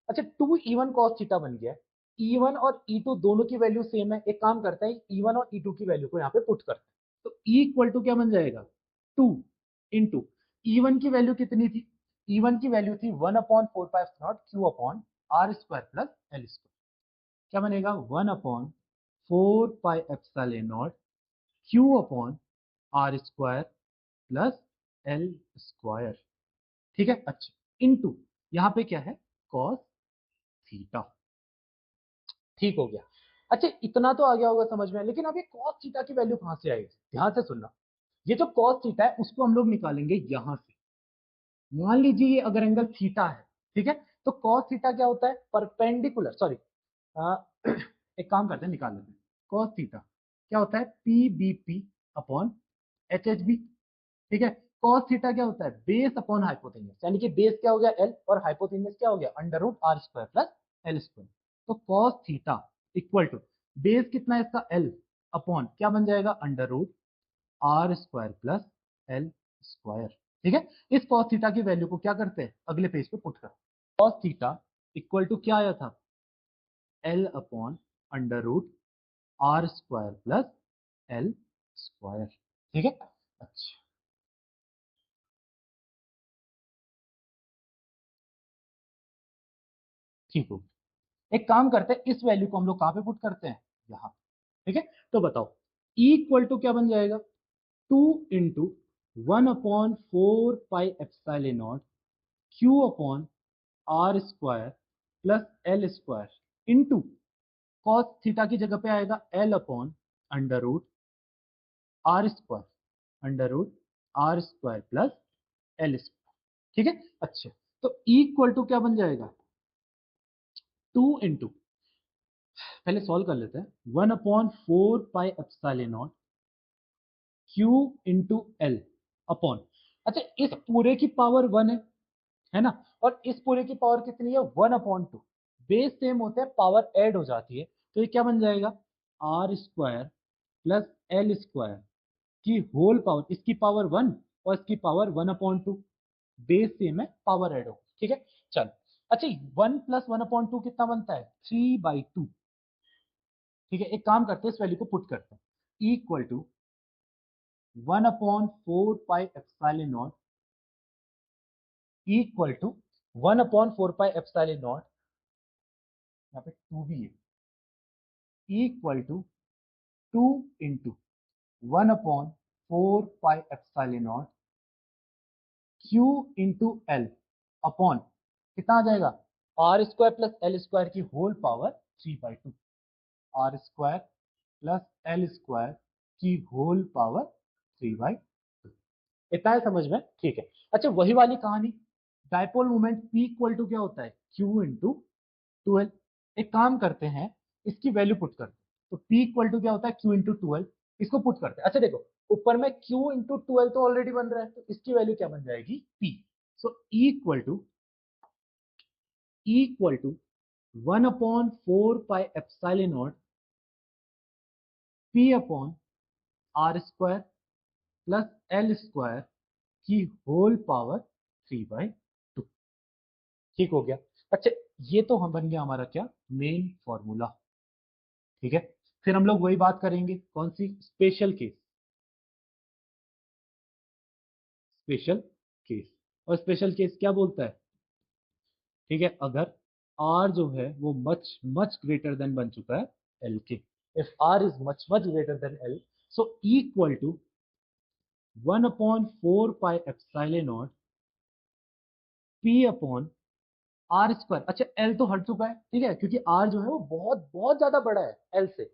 अच्छा 2E1 cos थीटा बन गया। E1 और E2 दोनों की वैल्यू सेम है, एक काम करता है E1 और E2 की वैल्यू को यहाँ पे पुट करते हैं। तो E इक्वल टू क्या बन जाएगा, 2 इंटू E1 की वैल्यू कितनी थी, E1 की वैल्यू थी 1/4 Q upon R square plus L square. क्या बनेगा, 1/4 Q upon R square plus L square. ठीक है। अच्छा इंटू यहाँ पे क्या है, कॉस थीटा। ठीक हो गया। अच्छा इतना तो आ गया होगा समझ में, लेकिन अब ये कॉस थीटा की वैल्यू कहां से आएगी, ध्यान से सुनना। ये जो कॉस थीटा है उसको हम लोग निकालेंगे यहां से। मान लीजिए ये अगर एंगल थीटा है, ठीक है, तो कॉस थीटा क्या होता है, परपेंडिकुलर, सॉरी एक काम करते हैं निकाल लेते हैं। कॉस थीटा क्या होता है, P B P upon H H B. ठीक है। कॉस थीटा क्या होता है, बेस अपॉन हाइपोटेन्यूज, यानी कि बेस क्या हो गया एल और हाइपोटेन्यूज क्या हो गया under root R square plus L square. तो cos theta equal to base कितना है इसका एल अपॉन क्या बन जाएगा under root R square plus L square. ठीक है। इस कॉस थीटा की वैल्यू को क्या करते हैं, अगले पेज पे पुट कर। कॉस थीटा इक्वल टू क्या आया था, L upon under root R square plus L square. ठीक है। अच्छा ठीक हो। एक काम करते हैं, इस वैल्यू को हम लोग कहां पे पुट करते हैं, यहां। ठीक है। तो बताओ E इक्वल टू क्या बन जाएगा, 2 into 1/4 pi epsilon not Q upon R square plus L square into cos theta की जगह पे आएगा L upon under root R square, under root R square plus L square. ठीक है। अच्छा तो E इक्वल टू क्या बन जाएगा, 2 इंटू, पहले सॉल्व कर लेते हैं, 1/4 pi epsilon not Q into L upon, अच्छा इस पूरे की पावर 1 है ना, और इस पूरे की पावर कितनी है 1/2। बेस सेम होते हैं, पावर ऐड हो जाती है, तो ये क्या बन जाएगा, R square plus L square की होल पावर, इसकी पावर 1 और इसकी पावर 1/2। बेस सेम है, पावर ऐड हो। ठीक है। चल अच्छा 1 प्लस 1/2 कितना बनता है, 3/2। ठीक है। एक काम करते हैं, इस वैल्यू को पुट करते हैं, equal to 1/4 pi epsilon naught equal to 1/4 pi epsilon naught, यहाँ पे 2 भी है, equal to 2 into 1/4 pi epsilon not Q into L upon कितना आ जाएगा, R square plus L square की whole power 3/2, R square plus L square की whole power 3/2। इतना है समझ में। ठीक है। अच्छा वही वाली कहानी, dipole moment P equal to क्या होता है, Q इंटू 12। एक काम करते हैं, इसकी वैल्यू पुट करते हैं, तो P इक्वल टू क्या होता है, Q इंटू 12। इसको पुट करते हैं। अच्छा देखो ऊपर में Q इंटू 12 तो ऑलरेडी बन रहा है, तो इसकी वैल्यू क्या बन जाएगी, P। So E equal to 1/4 pi epsilon not P upon R square plus L square की होल पावर 3/2। ठीक हो गया। अच्छा ये तो हम बन गया हमारा क्या, मेन फॉर्मूला। ठीक है। फिर हम लोग वही बात करेंगे, कौन सी, स्पेशल केस। स्पेशल केस, और स्पेशल केस क्या बोलता है, ठीक है, अगर आर जो है वो मच मच ग्रेटर देन बन चुका है एल के। If R is much much greater than L, so equal to 1/4 pi epsilon not P upon R square. अच्छा एल तो हट चुका है, ठीक है, क्योंकि आर जो है वो बहुत बहुत ज्यादा बड़ा है एल से।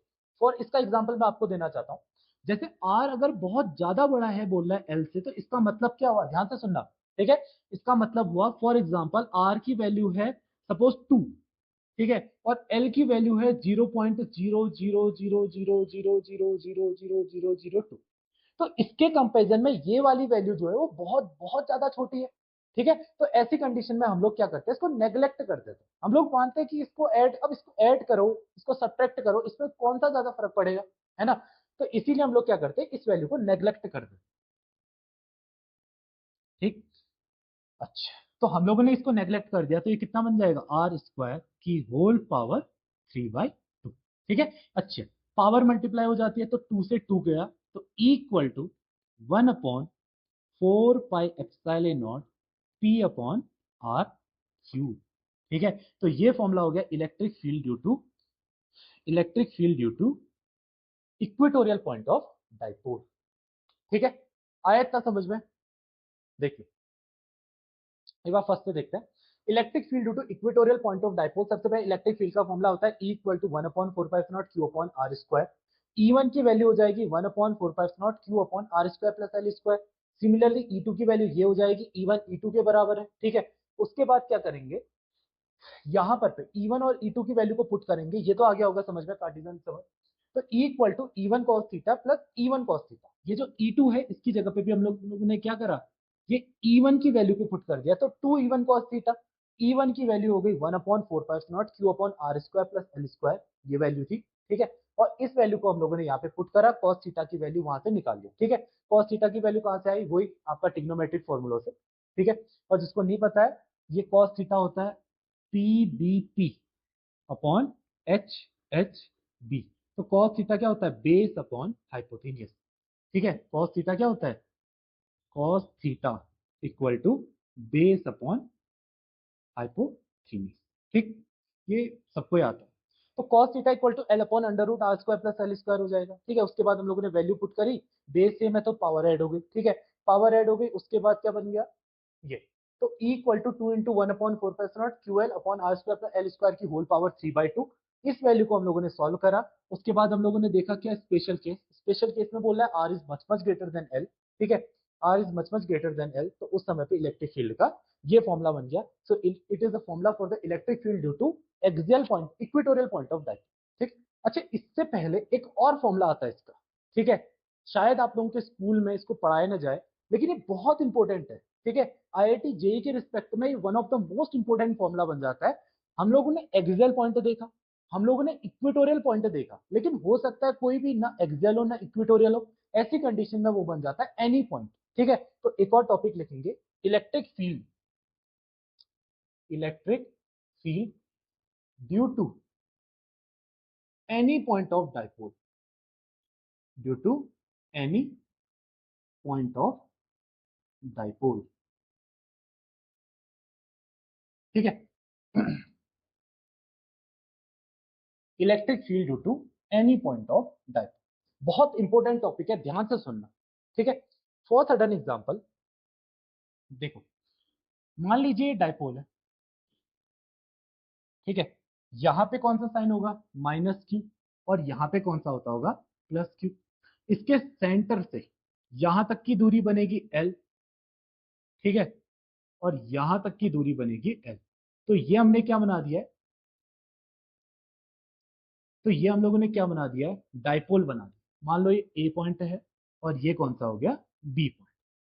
फॉर इसका एग्जांपल मैं आपको देना चाहता हूं, जैसे आर अगर बहुत ज्यादा बड़ा है बोल रहा है एल से, तो इसका मतलब क्या हुआ, ध्यान से सुनना, ठीक है। इसका मतलब हुआ फॉर एग्जाम्पल आर की वैल्यू है सपोज 2, ठीक है, और एल की वैल्यू है 0.00000000002। तो इसके कंपैरिजन में ये वाली वैल्यू जो है वो बहुत बहुत ज्यादा छोटी है, ठीक है। तो ऐसी कंडीशन में हम लोग क्या करते हैं, इसको नेग्लेक्ट कर देते हैं। हम लोग मानते हैं कि इसको ऐड, अब इसको ऐड करो, इसको सब्ट्रैक्ट करो, इसमें कौन सा ज्यादा फर्क पड़ेगा, है ना। तो इसीलिए हम लोग क्या करते हैं, इस वैल्यू को नेग्लेक्ट कर देते हैं, ठीक। अच्छा, तो हम लोगों ने इसको नेग्लेक्ट कर दिया, तो ये कितना बन जाएगा, आर स्क्वायर की होल पावर 3/2, ठीक है। अच्छा, पावर मल्टीप्लाई हो जाती है तो 2 से 2 गया, तो equal to 1/4 pi epsilon not P upon R cube, ठीक है। तो ये फॉर्मूला हो गया electric field due to equatorial point of dipole, ठीक है। आया इतना समझ में, देखिए एक बार फर्स्ट से देखते हैं। Electric field due to equatorial point of dipole, सबसे पहले इलेक्ट्रिक फील्ड का फॉर्मूला होता है E equal to 1/4 Q upon R square. E1 की वैल्यू हो जाएगी 1/4 Q upon R square plus L square. Similarly E2 की वैल्यू ये हो जाएगी E1 E2 के बराबर है, ठीक है। उसके बाद क्या करेंगे, यहां पर पे E1 और E2 की वैल्यू को पुट करेंगे, ये तो आ गया होगा समझ में, कार्टेशियन समझ। तो E equal to E1 cos theta plus E1 cos theta, ये जो E2 है इसकी जगह पे भी हम लोगों ने क्या करा, ये E1 की वैल्यू पे पुट कर दिया, तो 2E1 cos थीटा। E1 की वैल्यू हो गई 1/4 Q upon R square plus L square, ये वैल्यू थी, ठीक है। और इस वैल्यू को हम लोगों ने यहाँ पे पुट करा, cos थीटा की वैल्यू वहां से निकाल ली, ठीक है। cos थीटा की वैल्यू कहां से आई, वही आपका ट्रिग्नोमेट्रिक फॉर्मूला से, ठीक है। और जिसको नहीं पता है, ये cos थीटा होता है PBP अपॉन HHB। तो cos थीटा क्या होता है, बेस अपॉन हाइपोटेन्यूज, ठीक है। cos थीटा क्या होता है, cos theta equal to base upon hypotenuse, ठीक। ये सबको याद है। तो cos theta equal to L upon under root R square plus L square हो जाएगा, ठीक है। उसके बाद हम लोगों ने वैल्यू पुट करी, बेस सेम है तो पावर ऐड हो गई, ठीक है। पावर ऐड हो गई, उसके बाद क्या बन गया ये, तो E equal to 2 into 1/4 Q L upon R square plus L square की होल पावर 3/2। इस वैल्यू को हम लोगों ने सॉल्व करा। उसके बाद हम लोगों ने देखा क्या, स्पेशल केस में बोल रहा है R is much much greater than L, ठीक है। R is much much greater than L, तो उस समय पे इलेक्ट्रिक फील्ड का ये फॉर्मूला बन गया। So it is the formula for the electric field due to axial point, equatorial point of dipole, ठीक। अच्छा, इससे पहले एक और फॉर्मूला आता है इसका, ठीक है। शायद आप लोगों के स्कूल में इसको पढ़ाया ना जाए, लेकिन ये बहुत इंपॉर्टेंट है, ठीक है। आईआईटी जेई के रिस्पेक्ट में one of the most important formula बन जाता है। हम लोगों ने एक्सियल पॉइंट देखा, हम लोगों ने इक्वेटोरियल पॉइंट देखा, लेकिन हो सकता है कोई भी ना एक्सियल हो ना इक्वेटोरियल हो, ऐसी कंडीशन में वो बन जाता है एनी पॉइंट, ठीक है। तो एक और टॉपिक लिखेंगे, electric field, electric field due to any point of dipole, due to any point of dipole, ठीक है। Electric field due to any point of dipole, बहुत इंपॉर्टेंट टॉपिक है, ध्यान से सुनना, ठीक है। फॉर सडन एग्जांपल देखो, मान लीजिए डाइपोल है, ठीक है। यहां पे कौन सा साइन होगा, -Q, और यहां पे कौन सा होता होगा, +Q। इसके सेंटर से यहां तक की दूरी बनेगी L, ठीक है, और यहां तक की दूरी बनेगी L। तो ये हमने क्या बना दिया है, तो ये हम लोगों ने क्या बना दिया है, डाइपोल बना दिया। मान लो ये A पॉइंट है और ये कौन सा हो गया, B पॉइंट।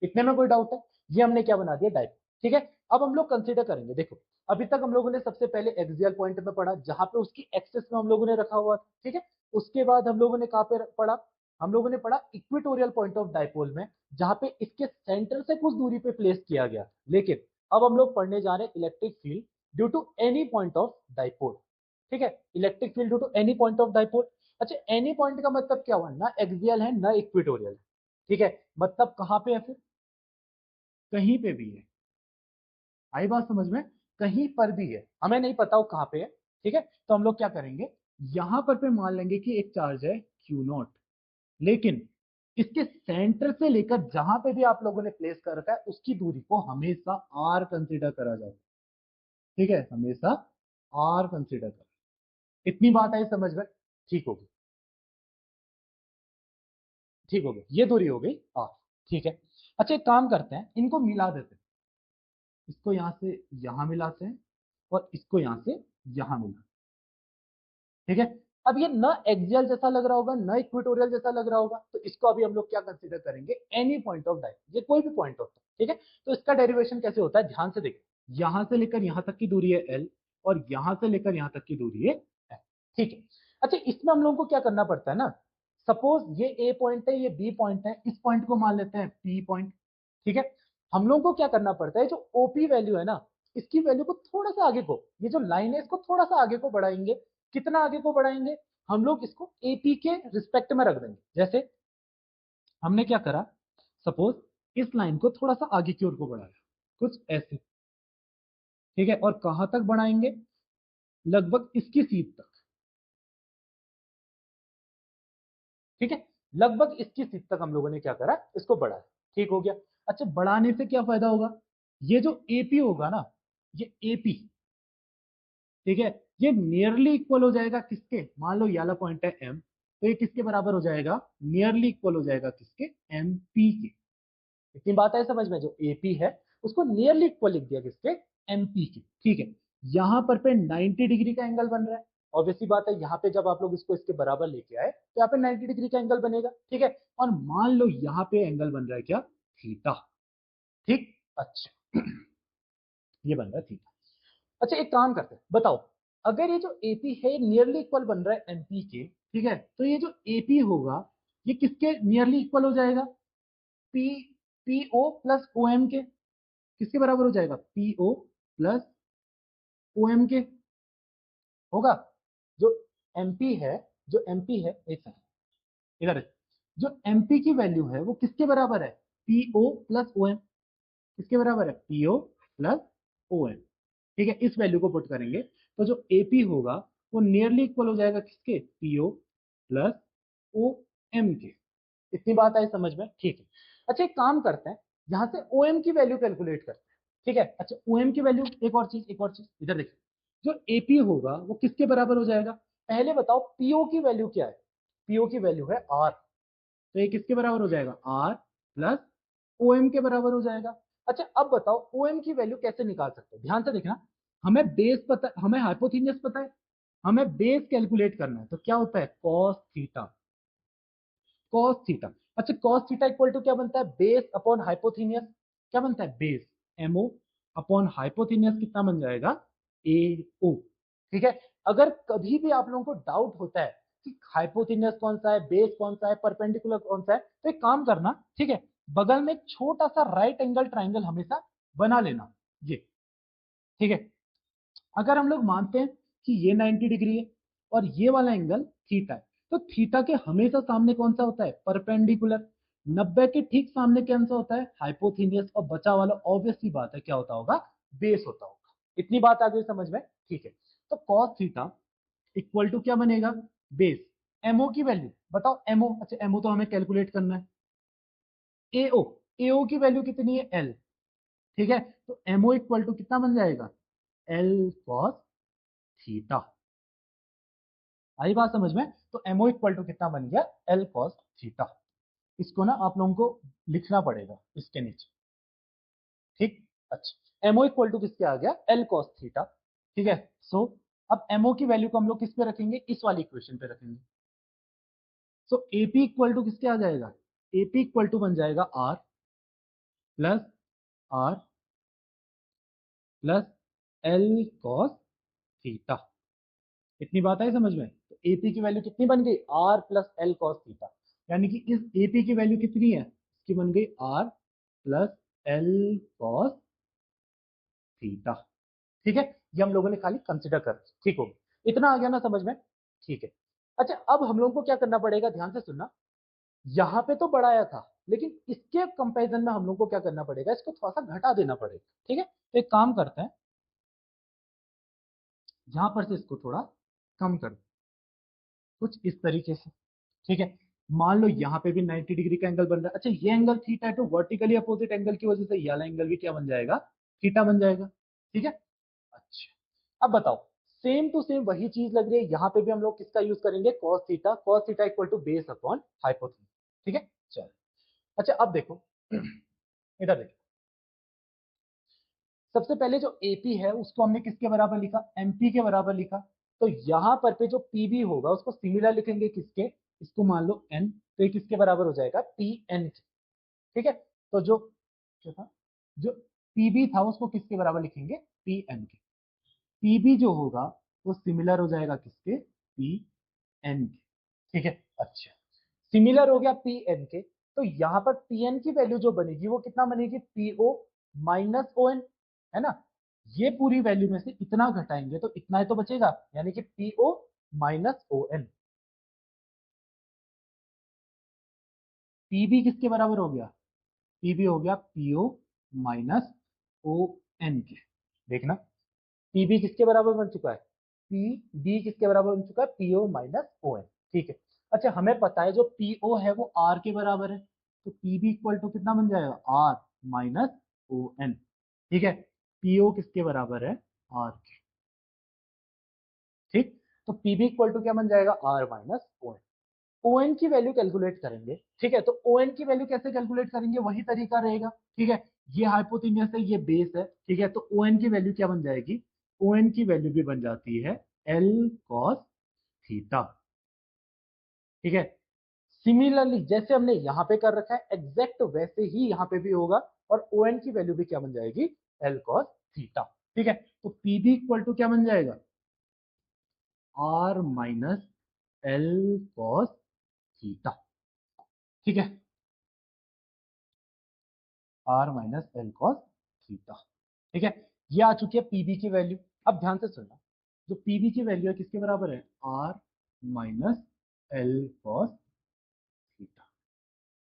इतने में कोई डाउट है, ये हमने क्या बना दिया, डाइपोल, ठीक है। अब हम लोग कंसीडर करेंगे, देखो अभी तक हम लोगों ने सबसे पहले एक्सियल पॉइंट में पढ़ा, जहां पे उसकी एक्सेस में हम लोगों ने रखा हुआ था, ठीक है। उसके बाद हम लोगों ने कहां पे पढ़ा, हम लोगों ने पढ़ा इक्वेटोरियल पॉइंट ऑफ डाइपोल में, जहां पे इसके सेंटर से कुछ दूरी पे प्लेस किया गया। लेकिन अब हम लोग पढ़ने जा रहे हैं electric field due to any point of dipole, ठीक है। Electric field due to any point of dipole. अच्छा, एनी पॉइंट का मतलब क्या हुआ, ना एक्सियल है ना इक्वेटोरियल, ठीक है। मतलब कहां पे है फिर, कहीं पे भी है। आई बात समझ में, कहीं पर भी है, हमें नहीं पता वो कहां पे है, ठीक है, तो हम लोग क्या करेंगे, यहां पर पे मान लेंगे कि एक चार्ज है Q0, लेकिन इसके सेंटर से लेकर जहां पे भी आप लोगों ने प्लेस कर रखा है उसकी दूरी को हमेशा R कंसीडर करा जाए, ठीक है, हमेशा R कंसीडर करें। इतनी बात आई समझ में, ठीक होगी, ठीक हो गई, ये दूरी हो गई R, ठीक है। अच्छा एक काम करते हैं, इनको मिला देते हैं, इसको यहां से यहां मिलाते हैं और इसको यहां से यहां मिलाते हैं, ठीक है। अब ये न एक्सियल जैसा लग रहा होगा न इक्वेटोरियल जैसा लग रहा होगा, तो इसको अभी हम लोग क्या कंसीडर करेंगे, एनी पॉइंट ऑफ डायरेक्शन, ये कोई भी पॉइंट होता है, ठीक है। तो इसका डेरिवेशन कैसे होता है, ध्यान से देखिए, यहां से लेकर यहां तक की दूरी है L और यहां से लेकर यहां तक की दूरी है L, ठीक है। अच्छा इसमें हम लोगों को क्या करना पड़ता है ना, सपोज ये A पॉइंट है, ये B पॉइंट है, इस पॉइंट को मान लेते हैं P पॉइंट, ठीक है। हम लोगों को क्या करना पड़ता है, जो OP वैल्यू है ना, इसकी वैल्यू को थोड़ा सा आगे को, ये जो लाइन है इसको थोड़ा सा आगे को बढ़ाएंगे, कितना आगे को बढ़ाएंगे, हम लोग इसको एपी के रिस्पेक्ट में रख देंगे। जैसे हमने क्या करा, सपोज इस लाइन को थोड़ा सा आगे की ओर को बढ़ाया, कुछ ऐसे, ठीक है, और कहां तक बढ़ाएंगे, लगभग इसकी सीध तक, ठीक है, लगभग इसकी सीध तक हम लोगों ने क्या करा, इसको बढ़ाया, ठीक हो गया। अच्छा बढ़ाने से क्या फायदा होगा, ये जो एपी होगा ना, ये एपी, ठीक है, ये नियरली इक्वल हो जाएगा किसके, मान लो ये वाला पॉइंट है M, तो ये किसके बराबर हो जाएगा, नियरली इक्वल हो जाएगा किसके, MP के। इतनी बात है समझ में, जो AP है उसको नियरली इक्वल लिख दिया किसके, MP के, ठीक है। यहां पर पे 90 डिग्री का एंगल बन रहा है, ऑब्वियसली बात है, यहाँ पे जब आप लोग इसको इसके बराबर लेके आए तो यहाँ पे 90 डिग्री का एंगल बनेगा, ठीक है। और मान लो यहाँ पे एंगल बन रहा है क्या, थीटा, ठीक, अच्छा ये बन रहा है थीटा। अच्छा एक काम करते हैं, बताओ अगर ये जो एपी है नियरली इक्वल बन रहा है एमपी के, ठीक है, तो ये जो एपी होगा ये किसके नियरली इक्वल हो जाएगा, पी पीओ प्लस ओएम के, किसके बराबर हो जाएगा, पीओ प्लस ओएम के होगा। जो एमपी है, जो एमपी है, एक सेकंड इधर है। जो एमपी की वैल्यू है वो किसके बराबर है, पीओ प्लस ओएम, किसके बराबर है, पीओ प्लस ओएम, ठीक है। इस वैल्यू को पुट करेंगे तो जो एपी होगा वो नियरली इक्वल हो जाएगा किसके, पीओ प्लस ओ एम के। इतनी बात आई समझ में, ठीक है। अच्छा एक काम करते हैं, यहां से ओ एम की वैल्यू कैलकुलेट करते हैं, ठीक है। अच्छा ओ एम की वैल्यू, एक और चीज इधर देखिए, जो एपी होगा वो किसके बराबर हो जाएगा, पहले बताओ पीओ की वैल्यू क्या है, पीओ की वैल्यू है आर, तो ये किसके बराबर हो जाएगा, आर प्लस ओ एम के बराबर हो जाएगा। अच्छा अब बताओ ओ एम की वैल्यू कैसे निकाल सकते हैं, ध्यान से देखना, हमें बेस पता, हमें हाइपोथेनियस पता है, हमें बेस कैलकुलेट करना है, तो क्या होता है कॉस थीटा, कॉस थीटा। अच्छा कॉस थीटा इक्वल टू क्या बनता है, बेस अपॉन हाइपोथेनियस, क्या बनता है, बेस एमओ अपॉन हाइपोथेनियस कितना बन जाएगा, एओ, ठीक है। अगर कभी भी आप लोगों को डाउट होता है कि हाइपोथेनियस कौन सा है, बेस कौन सा है, परपेंडिकुलर कौन सा है, तो एक काम करना, ठीक है, बगल में एक छोटा सा राइट एंगल ट्राइंगल हमेशा बना लेना, ये, ठीक है। अगर हम लोग मानते हैं कि ये 90 डिग्री है और ये वाला एंगल थीटा है, तो थीटा के हमेशा सामने कौन सा होता है, परपेंडिकुलर, 90 के ठीक सामने कौन सा होता है, हाइपोथेनियस, और बचा वाला ऑब्वियस सी बात है क्या होता होगा, बेस होता होगा। इतनी बात आ गई समझ में, ठीक है। तो कॉस थीटा इक्वल टू क्या बनेगा, बेस, एमओ की वैल्यू बताओ, एमओ, अच्छा एमओ तो हमें कैलकुलेट करना है, एओ, एओ की वैल्यू कितनी है, एल, ठीक है। तो एमओ इक्वल टू कितना बन जाएगा, एल कॉस थीटा, आई बात समझ में। तो एमओ इक्वल टू कितना बन गया, एल कॉस थीटा। इसको ना आप लोगों को लिखना पड़ेगा इसके नीचे, ठीक, अच्छा एमओ इक्वल टू किसके आ गया, एल कॉस थीटा, ठीक है। सो अब एमओ की वैल्यू को हम लोग किस पे रखेंगे, इस वाली इक्वेशन पे रखेंगे। सो एपी इक्वल टू किसके आ जाएगा, एपी इक्वल टू बन जाएगा R plus R plus L cos theta. इतनी बात है समझ में, तो एपी की वैल्यू कितनी बन गई, R plus L cos theta, यानी कि इस एपी की वैल्यू कितनी है, इसकी बन गई R plus L cos theta, ठीक है। ये हम लोगों ने खाली कंसिडर कर, ठीक हो गया, इतना आ गया ना समझ में, ठीक है। अच्छा अब हम लोगों को क्या करना पड़ेगा, ध्यान से सुनना, यहाँ पे तो बढ़ाया था लेकिन इसके कंपैरिजन में हम लोग को क्या करना पड़ेगा, इसको थोड़ा सा घटा देना पड़ेगा, ठीक है। तो एक काम करते हैं, यहां पर से इसको थोड़ा कम कर दो, कुछ इस तरीके से। ठीक है, मान लो यहाँ पे भी 90 डिग्री का एंगल बन रहा है। अच्छा, ये एंगल थीटा है तो वर्टिकली अपोजिट एंगल की वजह से ये वाला एंगल भी क्या बन जाएगा, थीटा बन जाएगा। ठीक है। अच्छा, अब बताओ, सेम टू सेम वही चीज लग रही है, यहाँ पे भी हम लोग किसका यूज करेंगे, cos theta equal to base upon hypotenuse. ठीक है, चलो। अच्छा, अब देखो इधर देखो, सबसे पहले जो एपी है उसको हमने किसके बराबर लिखा, एमपी के बराबर लिखा। तो यहां पर पे जो पीबी होगा उसको सिमिलर लिखेंगे किसके, इसको मान लो एन, तो ये किसके बराबर हो जाएगा, पी एन। ठीक है, तो जो क्या था, जो पीबी था उसको किसके बराबर लिखेंगे, पी एन के। पीबी जो होगा वो सिमिलर हो जाएगा किसके, पी एन के। ठीक है। अच्छा, सिमिलर हो गया पी एन के, तो यहां पर पी एन की वैल्यू जो बनेगी वो कितना बनेगी, पीओ माइनस ओ एन, है ना। ये पूरी वैल्यू में से इतना घटाएंगे तो इतना ही तो बचेगा, यानी कि PO minus O N. PB किसके बराबर हो गया, पीबी हो गया पीओ माइनस ओ एन के। देखना, पीबी किसके बराबर बन चुका है, पी बी किसके बराबर बन चुका है, पीओ माइनस ओ एन। ठीक है। अच्छा, हमें पता है जो पीओ है वो आर के बराबर है, तो पीबी इक्वल टू कितना बन जाएगा, आर माइनस ओ एन। ठीक है, पीओ किसके बराबर है, आर के। ठीक, तो पीबी इक्वल टू क्या बन जाएगा, R minus O N. O N की वैल्यू कैलकुलेट करेंगे। ठीक है, तो ओ एन की वैल्यू कैसे कैलकुलेट करेंगे, वही तरीका रहेगा। ठीक है, ये हाइपोथेन्यूस है, ये बेस है। ठीक है, तो ओ एन की वैल्यू क्या बन जाएगी, ओ एन की वैल्यू भी बन जाती है एल कॉस थीटा। ठीक है, सिमिलरली जैसे हमने यहां पे कर रखा है एग्जैक्ट वैसे ही यहां पे भी होगा, और ओ एन की वैल्यू भी क्या बन जाएगी, एल कॉस थीटा। ठीक है, तो पीबी इक्वल टू क्या बन जाएगा, R minus L cos theta. ठीक है, R minus L cos theta. ठीक है, ये आ चुकी है पीबी की वैल्यू। अब ध्यान से सुनना, जो पीबी की वैल्यू है किसके बराबर है, R minus L cos theta.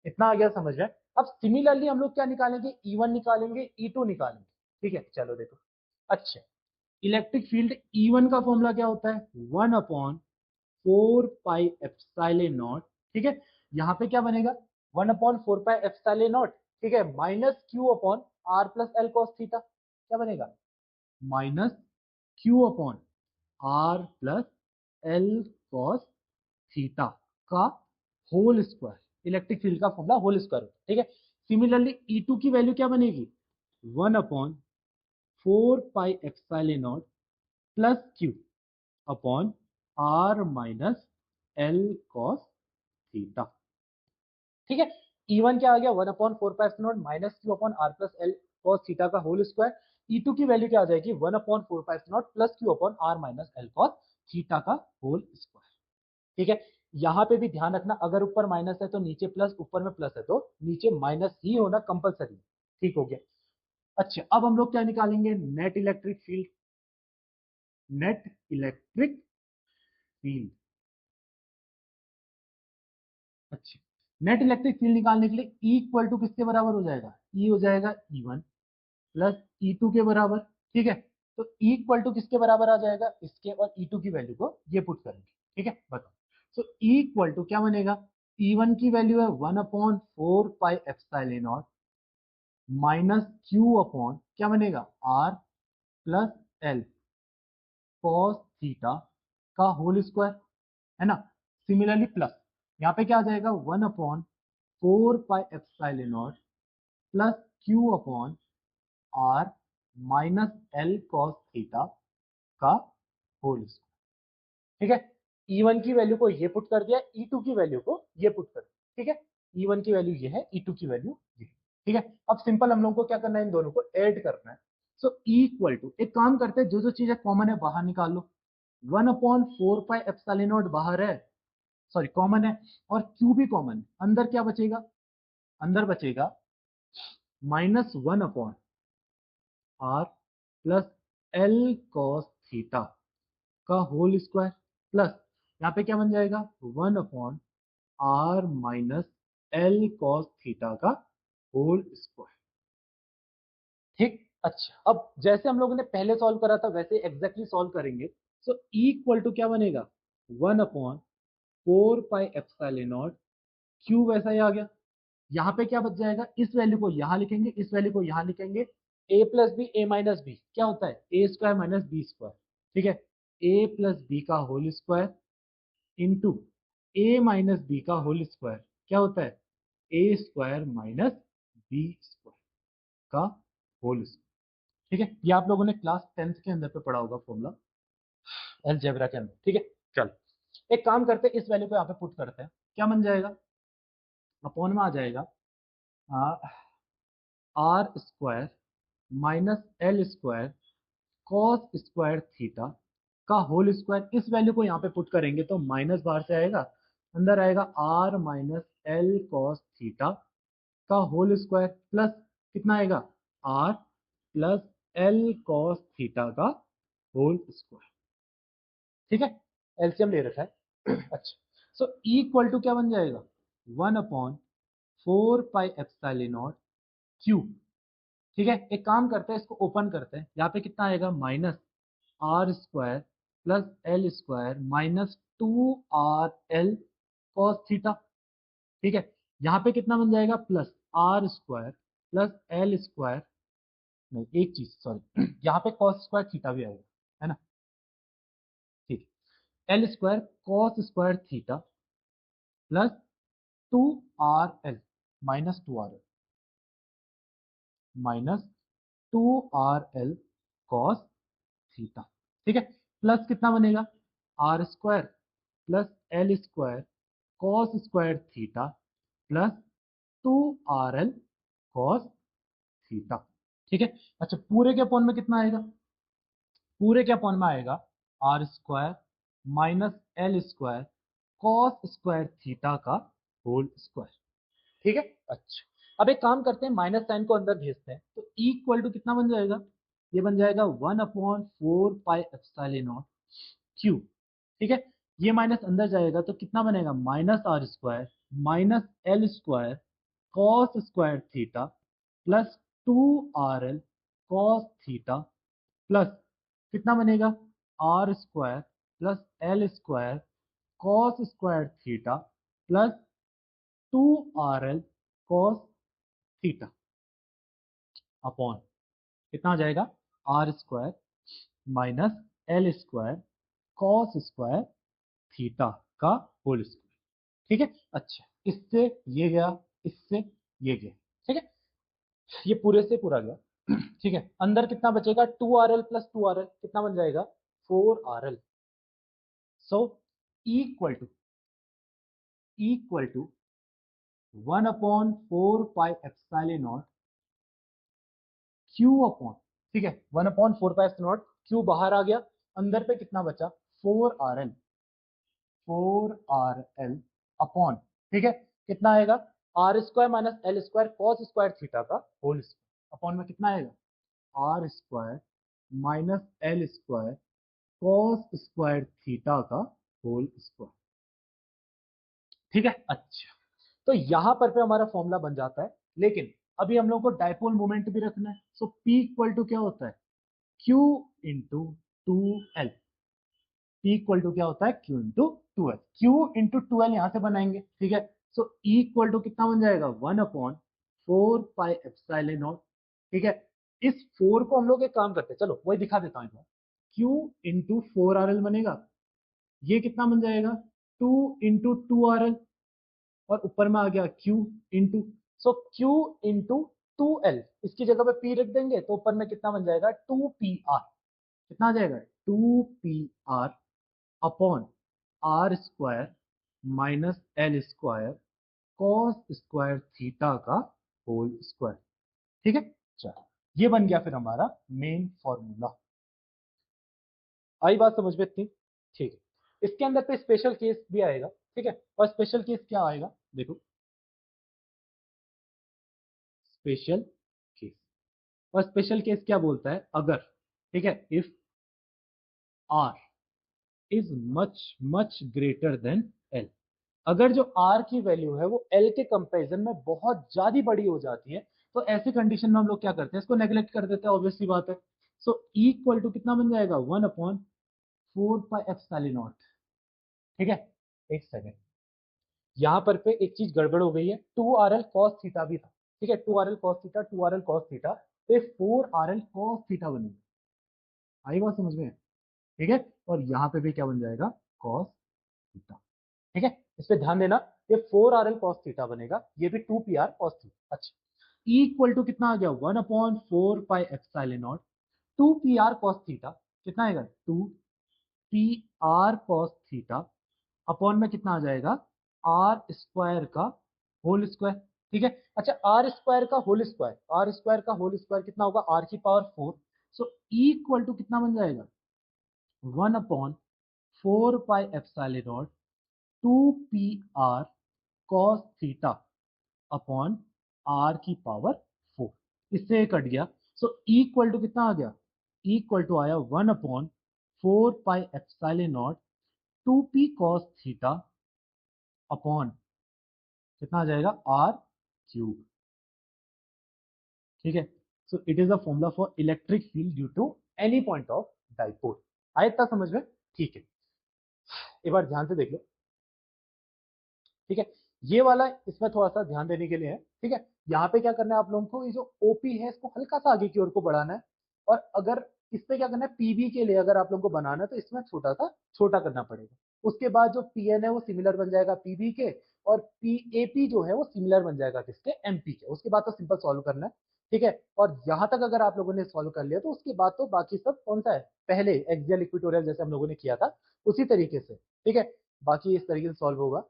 इतना आ गया समझ में। अब सिमिलरली हम लोग क्या निकालेंगे, E1 निकालेंगे, E2 निकालेंगे। ठीक है, चलो देखो। अच्छा, इलेक्ट्रिक फील्ड E1 का फॉर्मूला क्या होता है, 1/4 पाई एप्सिलॉन नॉट। ठीक है, यहां पे क्या बनेगा, 1/4 पाई एप्सिलॉन नॉट। ठीक है, minus Q upon R plus L cos theta. क्या बनेगा, minus Q upon R plus L cos theta का होल स्क्वायर। इलेक्ट्रिक फील्ड का फॉर्मूला होल स्क्वायर। ठीक है, सिमिलरली E2 की वैल्यू क्या बनेगी, 1/4 pi epsilon not plus Q upon R minus L cos theta. ठीक है, E1 क्या आ गया, 1/4 pi epsilon not minus Q upon R plus L cos theta का होल स्क्वायर। E2 की वैल्यू क्या आ जाएगी, 1/4 pi epsilon not plus Q upon R minus L cos theta का होल स्क्वायर। ठीक है, यहां पे भी ध्यान रखना, अगर ऊपर माइनस है तो नीचे प्लस, ऊपर में प्लस है तो नीचे माइनस ही होना कंपलसरी। ठीक हो गया। अच्छा, अब हम लोग क्या निकालेंगे, net electric field. Net electric field. अच्छा, नेट इलेक्ट्रिक फील्ड निकालने के लिए E इक्वल टू किसके बराबर हो जाएगा, E हो जाएगा E1 प्लस E2 के बराबर। ठीक है, तो E इक्वल टू किसके बराबर आ जाएगा, इसके, और E2 की वैल्यू को ये पुट करेंगे। ठीक है, बताओ। सो E इक्वल टू क्या बनेगा, E1 की वैल्यू है 1/4 pi epsilon not minus Q upon क्या बनेगा, R plus L cos theta का होल स्क्वायर, है ना। सिमिलरली प्लस, यहाँ पे क्या आ जाएगा, 1/4 pi epsilon not plus Q upon R minus L cos theta का होल स्क्वायर। ठीक है, E1 की वैल्यू को ये पुट कर दिया, E2 की वैल्यू को ये पुट कर दिया। ठीक है, E1 की वैल्यू ये है, E2 की वैल्यू ये है। ठीक है, अब सिंपल हम लोग को क्या करना है, इन दोनों को ऐड करना है। सो E इक्वल टू, एक काम करते हैं, जो जो चीजें कॉमन है बाहर निकाल लो। 1/4 पाई एप्सिलॉन नॉट बाहर है, सॉरी कॉमन है, और Q भी कॉमन है, अंदर क्या बचेगा, अंदर बचेगा -1 upon R plus L cos theta का होल स्क्वायर, प्लस यहाँ पे क्या बन जाएगा, 1/r - एल कॉस थीटा का होल स्क्वायर। ठीक। अच्छा, अब जैसे हम लोगों ने पहले सॉल्व करा था वैसे एग्जैक्टली सॉल्व करेंगे। सो ई इक्वल टू क्या बनेगा 1/4 पाई एप्सिलॉन नॉट क्यू वैसा ही आ गया। यहाँ पे क्या बच जाएगा, इस वैल्यू को यहाँ लिखेंगे, इस वैल्यू को यहाँ लिखेंगे, a plus B A minus B क्या होता है A square minus B square, ठीक है, a प्लस बी का whole square into A minus B का होल स्क्वायर क्या होता है A square minus B square का होल स्क्वायर। ठीक है, ये आप लोगों ने क्लास 10th के अंदर पे पढ़ा होगा फॉर्मूला अलजेब्रा के अंदर। ठीक है, चलो एक काम करते हैं, इस वैल्यू को यहाँ पे पुट करते हैं, क्या बन जाएगा, अपॉन में आ जाएगा R square minus L square cos square theta का होल स्क्वायर। इस वैल्यू को यहाँ पे पुट करेंगे तो माइनस बाहर से आएगा, अंदर आएगा R minus L cos theta का होल स्क्वायर प्लस कितना आएगा R plus L cos theta का होल स्क्वायर। ठीक है, एलसीएम ले रखा है अच्छा, सो ई इक्वल टू क्या बन जाएगा 1/4 पाई एप्सिलॉन नॉट क्यू। ठीक है, एक काम करते हैं, इसको ओपन करते हैं, यहाँ पे कितना आएगा minus R square plus L square minus 2 RL cos theta. ठीक है, यहाँ पे कितना बन जाएगा plus R square plus L square, नहीं एक चीज सॉरी यहाँ पे कॉस स्क्वायर थीटा भी आएगा, है ना, ठीक है, L square cos square theta plus 2 RL minus 2 RL minus 2 RL cos theta. ठीक है, प्लस कितना बनेगा R square plus L square cos square theta plus 2 RL cos theta. ठीक है, अच्छा पूरे के अपॉन में कितना आएगा, पूरे के अपॉन में आएगा R square minus L square cos square theta का होल स्क्वायर। ठीक है, अच्छा अब एक काम करते हैं, माइनस साइन को अंदर भेजते हैं, तो ई इक्वल टू कितना बन जाएगा, ये बन जाएगा 1/4 पाई एप्सिलॉन नॉट क्यू। ठीक है, ये माइनस अंदर जाएगा तो कितना बनेगा minus R square minus L square cos square theta plus 2 RL cos theta plus कितना बनेगा R square plus L square cos square theta plus 2 RL cos theta upon कितना आ जाएगा R square minus L square cos square theta का whole square. ठीक है, अच्छा इससे ये गया, इससे ये गया। ठीक है, ये पूरे से पूरा गया ठीक है, अंदर कितना बचेगा 2 RL प्लस 2 RL कितना बन जाएगा 4 RL। So equal to 1/4 pi epsilon not Q upon, ठीक है 1/4 पाई एप्सिलॉन नॉट क्यू बाहर आ गया, अंदर पे कितना बचा 4 RL, 4 RL अपॉन, ठीक है कितना आएगा R square minus L square cos square theta का होल स्क्वायर अपॉन में कितना आएगा R square minus L square cos square theta का होल स्क्वायर। ठीक है, अच्छा तो यहां पर पे हमारा फॉर्मूला बन जाता है, लेकिन अभी हम लोग को डायपोल मोमेंट भी रखना है। सो पी इक्वल टू क्या होता है Q into 2L। P equal to क्या होता है Q into 2L, Q into 2L यहां से बनाएंगे। ठीक है, सो E इक्वल टू कितना बन जाएगा 1/4 पाई एप्सिलॉन नॉट। ठीक है, इस 4 को हम लोग एक काम करते हैं, चलो वही दिखा देता हूँ, Q इंटू 4 RL बनेगा, ये कितना बन जाएगा 2 इंटू 2 RL और ऊपर में आ गया Q इंटू, सो Q इंटू 2L, इसकी जगह पे P रख देंगे तो ऊपर में कितना बन जाएगा 2PR, कितना आ जाएगा 2PR upon R square minus L square cos square theta का होल स्क्वायर। ठीक है, चलो ये बन गया फिर हमारा मेन फॉर्मूला। आई बात समझ में इतनी, ठीक है, इसके अंदर पे स्पेशल केस भी आएगा। ठीक है, और स्पेशल केस क्या आएगा देखो, स्पेशल केस, और स्पेशल केस क्या बोलता है अगर, ठीक है, if R is much much greater than L, अगर जो R की वैल्यू है वो L के कंपैरिजन में बहुत ज्यादा बड़ी हो जाती है, तो ऐसी कंडीशन में हम लोग क्या करते हैं, इसको नेग्लेक्ट कर देते हैं, ऑब्वियसली बात है। सो E इक्वल टू कितना बन जाएगा 1/4 4 पाई एप्सिलॉन नॉट। ठीक है, एक सेकेंड, यहां पर पे एक चीज गड़बड़ हो गई है, 2RL cos थीटा भी था। ठीक है, 2RL cos theta, 2RL cos theta, तो 4RL cos थीटा बनेगा। आई बात समझ में? ठीक है, और यहां पे भी क्या बन जाएगा, cos थीटा। ठीक है, इस पे ध्यान देना, ये 4RL cos थीटा बनेगा, ये भी 2PR cos थीटा। अच्छा, इक्वल टू कितना आ गया, 1/4 pi epsilon naught 2PR cos theta, कितना आएगा 2PR cos थीटा अपॉन में कितना आ जाएगा, आर स्क्वायर का होल स्क्वायर। ठीक है, अच्छा आर स्क्वायर का होल स्क्वायर, आर स्क्वायर का होल स्क्वायर कितना होगा, आर की पावर 4। सो इक्वल टू कितना बन जाएगा, 1/4 pi epsilon naught 2PR cos theta upon R की पावर 4। इससे कट गया, सो इक्वल टू कितना आ गया, इक्वल टू आया 1/4 pi epsilon not 2P cos theta upon कितना आ जाएगा, आर क्यूब। ठीक है, so it is a formula for electric field due to any point of dipole. आया इतना समझ में? ठीक है, एक बार ध्यान से देख लो। ठीक है, ये वाला इसमें थोड़ा सा ध्यान देने के लिए है। ठीक है, यहाँ पे क्या करना है आप लोगों को, ये जो ओपी है इसको हल्का सा आगे की ओर को बढ़ाना है, और अगर इस पे क्या करना है, पीबी के लिए अगर आप लोगों को बनाना है तो इसमें छोटा सा छोटा करना पड़ेगा। उसके बाद जो पीएन है वो सिमिलर बन जाएगा पीबी के, और पीएपी जो है वो सिमिलर बन जाएगा किसके, एमपी के। उसके बाद तो सिंपल सॉल्व करना है। ठीक है, और यहां तक अगर आप लोगों ने सॉल्व कर लिया तो उसके बाद तो बाकी सब कौन सा है, पहले एक्सियल इक्वेटोरियल जैसे हम लोगों ने किया था उसी तरीके से। ठीक है, बाकी इस तरीके से सॉल्व होगा।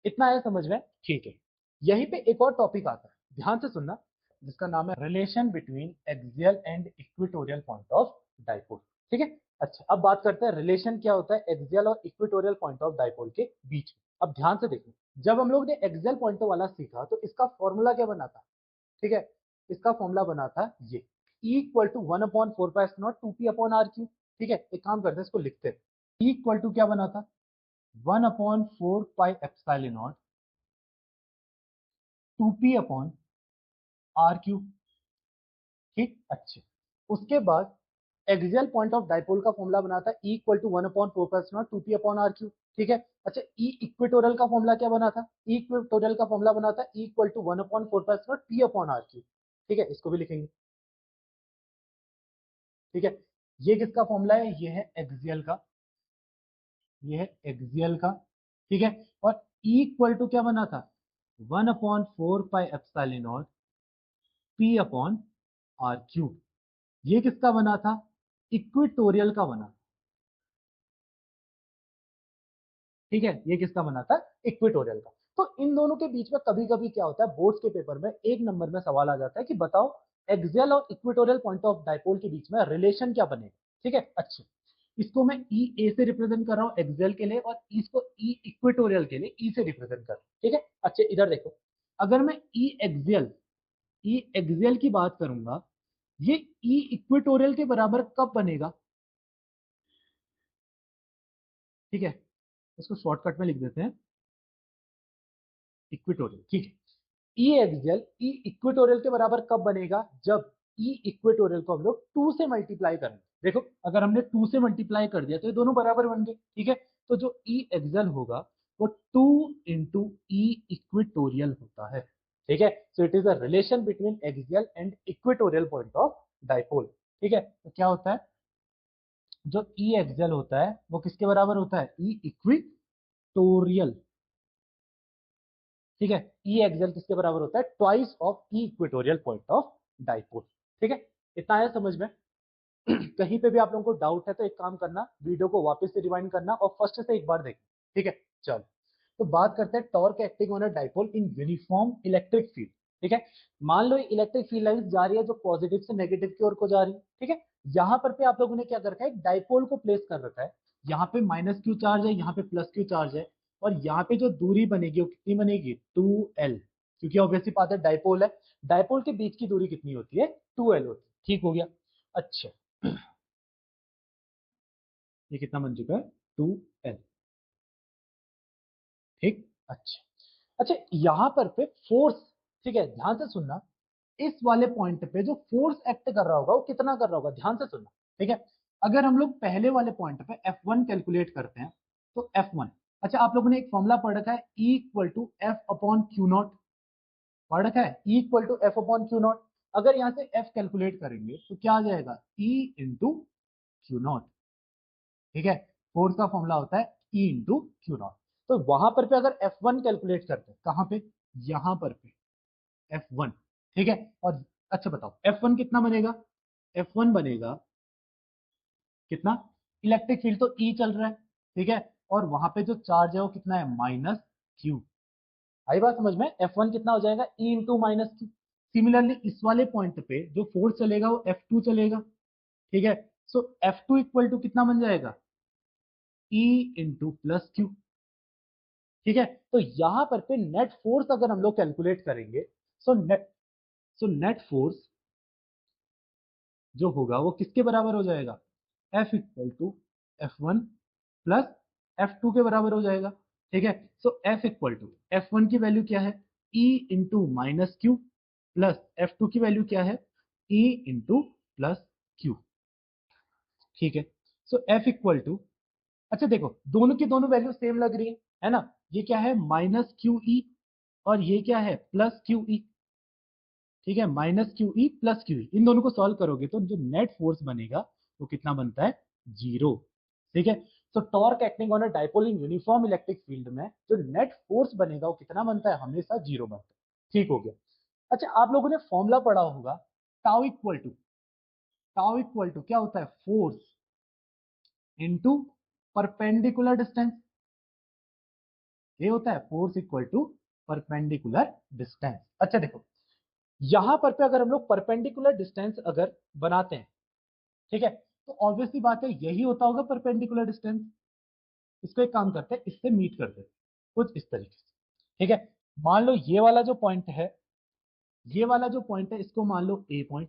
इतना है समझ में? ठीक है, यहीं पे एक और टॉपिक आता है, ध्यान से सुनना, जिसका नाम है relation between axial and equatorial point of dipole. ठीक है, अच्छा अब बात करते हैं रिलेशन क्या होता है एक्सियल और इक्वेटोरियल पॉइंट ऑफ डाइपोल के बीच में। अब ध्यान से देखो, जब हम लोग ने एक्सियल पॉइंट वाला सीखा तो इसका फॉर्मूला क्या बना था? ठीक है, इसका फॉर्मूला बना था ये, equal to 1/4 pi epsilon not 2p upon R Q. ठीक है, एक काम करते हैं, इसको लिखते हैं, इक्वल टू क्या बना था, 1/4 pi epsilon not 2p upon R cube. ठीक, अच्छे, उसके बाद एक्सियल पॉइंट ऑफ डाइपोल का फॉर्मूला बना था equal to 1/4 two P upon R cube. ठीक है, अच्छा ई इक्वेटोरियल का फॉर्मूला क्या बना था, इक्वेटोरियल का फॉर्मूला बना था equal to 1/4 P upon R cube. ठीक है, इसको भी लिखेंगे। ठीक है, ये किसका फॉर्मूला है, ये है एक्सियल का, ये है एक्सियल का। ठीक है, और इक्वल टू क्या बना था, 1/4 pi epsilon not P upon R cube. ये किसका बना था, इक्वेटोरियल का बना। ठीक है, ये किसका बना था, इक्वेटोरियल का। तो इन दोनों के बीच में कभी कभी क्या होता है, बोर्ड्स के पेपर में एक नंबर में सवाल आ जाता है कि बताओ एक्सियल और इक्वेटोरियल पॉइंट ऑफ डाइपोल के बीच में रिलेशन क्या बनेगा। ठीक है, अच्छा इसको मैं ई ए से रिप्रेजेंट कर रहा हूं एक्सियल के लिए, और इसको ई इक्वेटोरियल के लिए ई से रिप्रेजेंट कर रहा हूं। ठीक है, अच्छा इधर देखो, अगर मैं ई एक्सियल की बात करूंगा, ये ई इक्वेटोरियल के बराबर कब बनेगा? ठीक है, इसको शॉर्टकट में लिख देते हैं, इक्वेटोरियल। ठीक है, ई एक्सियल ई इक्वेटोरियल के बराबर कब बनेगा, जब ई इक्वेटोरियल को हम लोग 2 से मल्टीप्लाई करेंगे। देखो अगर हमने 2 से मल्टीप्लाई कर दिया तो ये दोनों बराबर बन गए। ठीक है, तो जो ई एक्सियल होगा वो 2 इंटू ई इक्वेटोरियल होता है। ठीक है, so it is a relation between axial and equatorial point of dipole. ठीक है, तो क्या होता है, जो ई एक्सियल होता है वो किसके बराबर होता है, ई इक्वेटोरियल। ठीक है, ई एक्सियल किसके बराबर होता है, twice of E equatorial point of dipole. ठीक है, इतना है समझ में? कहीं पे भी आप लोगों को डाउट है तो एक काम करना, वीडियो को वापस से रिवाइंड करना और फर्स्ट से एक बार देखना। ठीक है, चलो तो बात करते हैं torque acting on a dipole in uniform electric field. ठीक है, मान लो इलेक्ट्रिक फील्ड लाइंस जा रही है जो पॉजिटिव से नेगेटिव की ओर को जा रही है। ठीक है, यहाँ पर पे आप लोगों ने क्या कर रखा है, एक डाइपोल को प्लेस कर रखा है, यहाँ पे माइनस क्यू चार्ज है, यहाँ पे प्लस क्यू चार्ज है, और यहाँ पे जो दूरी बनेगी वो कितनी बनेगी, 2l, क्योंकि ऑब्वियसली बात है डाइपोल है, डाइपोल के बीच की दूरी कितनी होती है, 2l होती है। ठीक हो गया, अच्छा ये कितना बन चुका है, 2l। ठीक, अच्छा अच्छा यहाँ पर पे फोर्स, ठीक है ध्यान से सुनना, इस वाले पॉइंट पे जो फोर्स एक्ट कर रहा होगा वो कितना कर रहा होगा, ध्यान से सुनना। ठीक है, अगर हम लोग पहले वाले पॉइंट पे F1 कैलकुलेट करते हैं तो F1, अच्छा आप लोगों ने एक फॉर्मूला पढ़ रखा है E equal to F upon Q naught, पढ़ रखा है E equal to F upon Q naught. अगर यहाँ से F कैलकुलेट करेंगे तो क्या आ जाएगा E इंटू क्यू नॉट, ठीक है। फोर्स का फॉर्मूला होता है E इंटू क्यू नॉट। तो वहां पर पे अगर F1 कैलकुलेट करते हैं, कहां पे, यहां पर पे F1, ठीक है। और अच्छा बताओ F1 कितना बनेगा, F1 बनेगा कितना, इलेक्ट्रिक फील्ड तो E चल रहा है, ठीक है, और वहां पे जो चार्ज है वो कितना है, माइनस क्यू। आई बात समझ में, F1 कितना हो जाएगा E into minus Q. Similarly इस वाले पॉइंट पे जो फोर्स चलेगा वो F2 चलेगा, ठीक है। सो F2 इक्वल टू कितना बन जाएगा, E इंटू प्लस क्यू, ठीक है। तो यहां पर पे नेट फोर्स अगर हम लोग कैलकुलेट करेंगे, सो नेट फोर्स जो होगा वो किसके बराबर हो जाएगा, F equal to F1 plus F2 के बराबर हो जाएगा, ठीक है। सो F इक्वल टू F1 की वैल्यू क्या है, E into minus Q, plus F2 की वैल्यू क्या है, E इंटू प्लस क्यू, ठीक है। सो F इक्वल टू, अच्छा देखो दोनों की दोनों वैल्यू सेम लग रही है ना, ये क्या है माइनस क्यू ई और ये क्या है प्लस क्यू ई, ठीक है, minus Q E plus Q E, इन दोनों को सॉल्व करोगे तो जो नेट फोर्स बनेगा वो कितना बनता है, जीरो, ठीक है। So torque acting on a dipole in uniform electric field में जो नेट फोर्स बनेगा वो कितना बनता है, हमेशा जीरो बनता है, ठीक हो गया। अच्छा आप लोगों ने फॉर्मूला पढ़ा होगा टाउ इक्वल टू क्या होता है, फोर्स इनटू परपेंडिकुलर डिस्टेंस, ये होता है force equal to perpendicular distance. अच्छा देखो यहां पर पे अगर हम लोग परपेंडिकुलर डिस्टेंस अगर बनाते हैं, ठीक है, तो ऑब्वियसली बात है यही होता होगा परपेंडिकुलर डिस्टेंस। इसको एक काम करते हैं, इससे मीट करते हैं कुछ इस तरीके से, ठीक है। मान लो ये वाला जो पॉइंट है, ये वाला जो पॉइंट है इसको मान लो ए पॉइंट,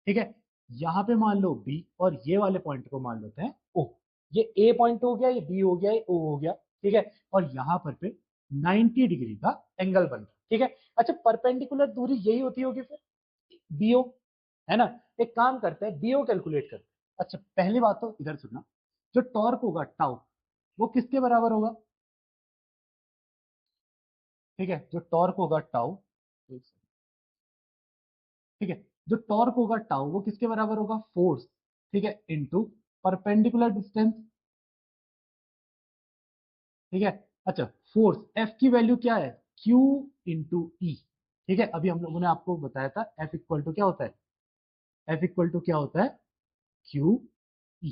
ठीक है, यहां पे मान लो बी और ये वाले पॉइंट को मान लेते हैं ओ। ये ए पॉइंट हो गया, ये बी हो गया, ये ओ हो गया, ठीक है। और यहां पर पे 90 डिग्री का एंगल बन रहा है, ठीक है। अच्छा परपेंडिकुलर दूरी यही होती होगी फिर, बीओ, है ना। एक काम करते हैं बीओ कैलकुलेट करते हैं। अच्छा पहली बात तो इधर सुनना, जो टॉर्क होगा टाउ वो किसके बराबर होगा, ठीक है, जो टॉर्क होगा टाउ, ठीक है, जो टॉर्क होगा टाउ वो किसके बराबर होगा, फोर्स, ठीक है, इनटू परपेंडिकुलर डिस्टेंस, ठीक है। अच्छा फोर्स एफ की वैल्यू क्या है, क्यू इंटू ई, ठीक है। अभी हम लोगों ने आपको बताया था एफ इक्वल टू क्या होता है, एफ इक्वल टू क्या होता है, क्यू ई,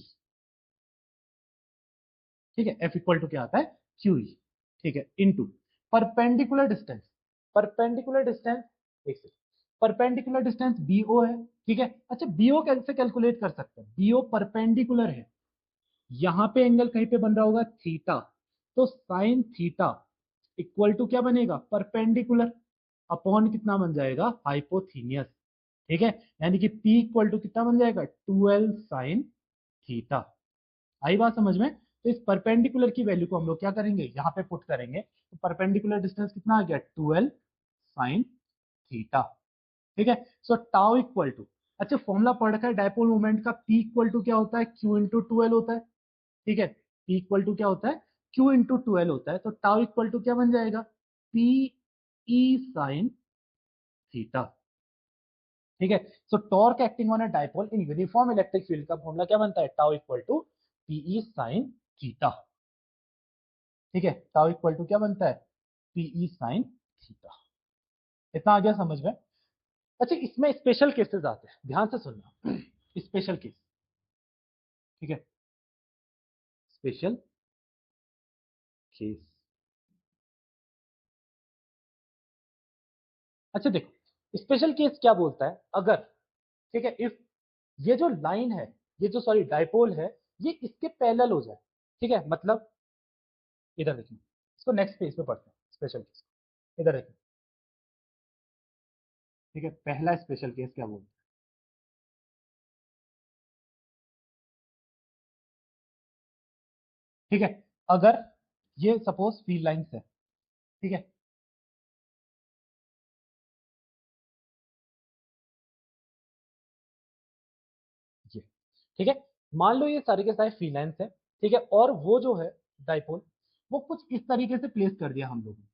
ठीक है, एफ इक्वल टू क्या आता है, क्यू ई, ठीक है, into perpendicular distance, perpendicular distance, एक सेकंड, परपेंडिकुलर डिस्टेंस बीओ है, ठीक है। अच्छा बीओ कैसे कैलकुलेट कर सकते हैं, बीओ परपेंडिकुलर है, यहां पे एंगल कहीं पे बन रहा होगा थीटा, तो साइन थीटा इक्वल टू क्या बनेगा, परपेंडिकुलर अपॉन कितना बन जाएगा, हाइपोथीनियस, ठीक है। यानी कि P इक्वल टू कितना बन जाएगा, 12 साइन थीटा। आई बात समझ में। तो इस परपेंडिकुलर की वैल्यू को हम लोग क्या करेंगे, यहाँ पे पुट करेंगे, तो परपेंडिकुलर डिस्टेंस कितना आ गया, 12 साइन थीटा, ठीक है। सो टाउ इक्वल टू, अच्छा फॉर्मूला पढ़ रखा है डायपोल मोमेंट का, P इक्वल टू क्या होता है, Q इंटू 12 होता है, ठीक है। P इक्वल टू क्या होता है, Q इंटू 12 होता है, तो टाउ इक्वल टू क्या बन जाएगा, P E साइन थीटा, ठीक है। So torque acting on a dipole in uniform electric field का फॉर्मूला क्या बनता है, tau equal to PE sine theta, ठीक है। टाउ इक्वल टू क्या बनता है, पीई साइन थीटा। इतना आ गया समझ में। अच्छा इसमें स्पेशल केसेस आते हैं, ध्यान से सुनना स्पेशल केस, ठीक है, स्पेशल केस। अच्छा देखो स्पेशल केस क्या बोलता है, अगर, ठीक है, इफ ये जो लाइन है, ये जो सॉरी डाइपोल है, ये इसके पैरेलल हो जाए, ठीक है, मतलब इधर देखिए, इसको नेक्स्ट पेज पे पढ़ते हैं स्पेशल केस, इधर देखिए, ठीक है। पहला स्पेशल केस क्या बोलते हैं, ठीक है, अगर ये सपोज फील्ड लाइंस है, ठीक है, ये ठीक है। मान लो ये सारे के सारे फ्री लाइन्स है, ठीक है, और वो जो है डाइपोल, वो कुछ इस तरीके से प्लेस कर दिया हम लोगों ने,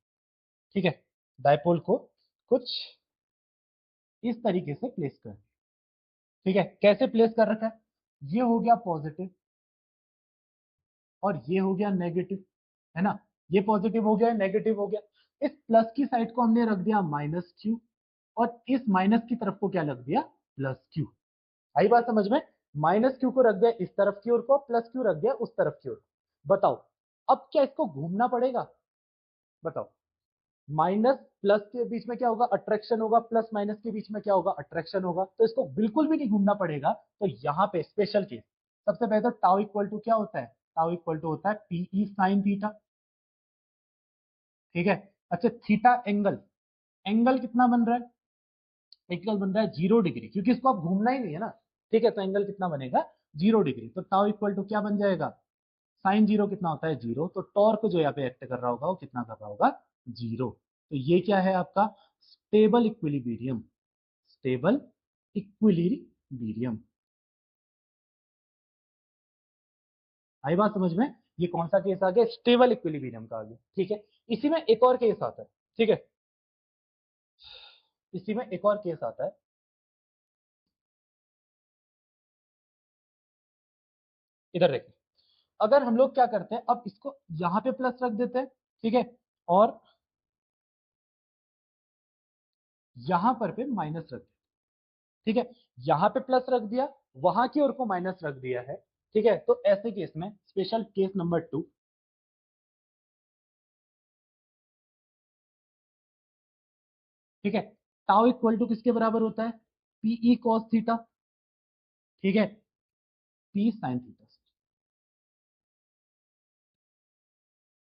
ठीक है, डाइपोल को कुछ इस तरीके से प्लेस कर दिया, ठीक है। कैसे प्लेस कर रखा है, ये हो गया पॉजिटिव और ये हो गया नेगेटिव, है ना, ये पॉजिटिव हो गया, नेगेटिव हो गया। इस प्लस की साइड को हमने रख दिया माइनस क्यू, और इस माइनस की तरफ को क्या रख दिया, प्लस क्यू। आई बात समझ में, माइनस क्यू को रख दिया इस तरफ की ओर को, प्लस क्यू रख दिया उस तरफ की ओर। बताओ अब क्या इसको घूमना पड़ेगा, बताओ। माइनस प्लस के बीच में क्या होगा, अट्रैक्शन होगा, प्लस माइनस के बीच में क्या होगा, अट्रैक्शन होगा, तो इसको बिल्कुल भी नहीं घूमना पड़ेगा। तो यहाँ पे स्पेशल केस, सबसे पहले तो टाउ इक्वल टू क्या होता है, टाउ इक्वल टू होता है पीई साइन थीटा, ठीक है। अच्छा थीटा एंगल, एंगल कितना बन रहा है, एंगल बन रहा है 0 डिग्री, क्योंकि इसको आप घूमना ही नहीं है ना, ठीक है, तो एंगल कितना बनेगा 0 डिग्री। तो टाउ इक्वल टू क्या बन जाएगा, साइन जीरो कितना होता है 0, तो टॉर्क जो यहाँ पे एक्ट कर रहा होगा वो कितना कर रहा होगा, 0। तो ये क्या है आपका स्टेबल इक्विलिब्रियम, स्टेबल इक्विलिब्रियम। आई बात समझ में, ये कौन सा केस आ गया, स्टेबल इक्विलिब्रियम का आ गया, ठीक है। इसी में एक और केस आता है, ठीक है, इसी में एक और केस आता है। इधर देखिए, अगर हम लोग क्या करते हैं, अब इसको यहां पे प्लस रख देते हैं, ठीक है, और यहां पे माइनस रख देते, ठीक है, यहां पे प्लस रख दिया, वहां की ओर को माइनस रख दिया है, ठीक है। तो ऐसे केस में स्पेशल केस नंबर 2, ठीक है, टाउ इक्वल टू किसके बराबर होता है, पीई कॉस थीटा, ठीक है, P sine theta,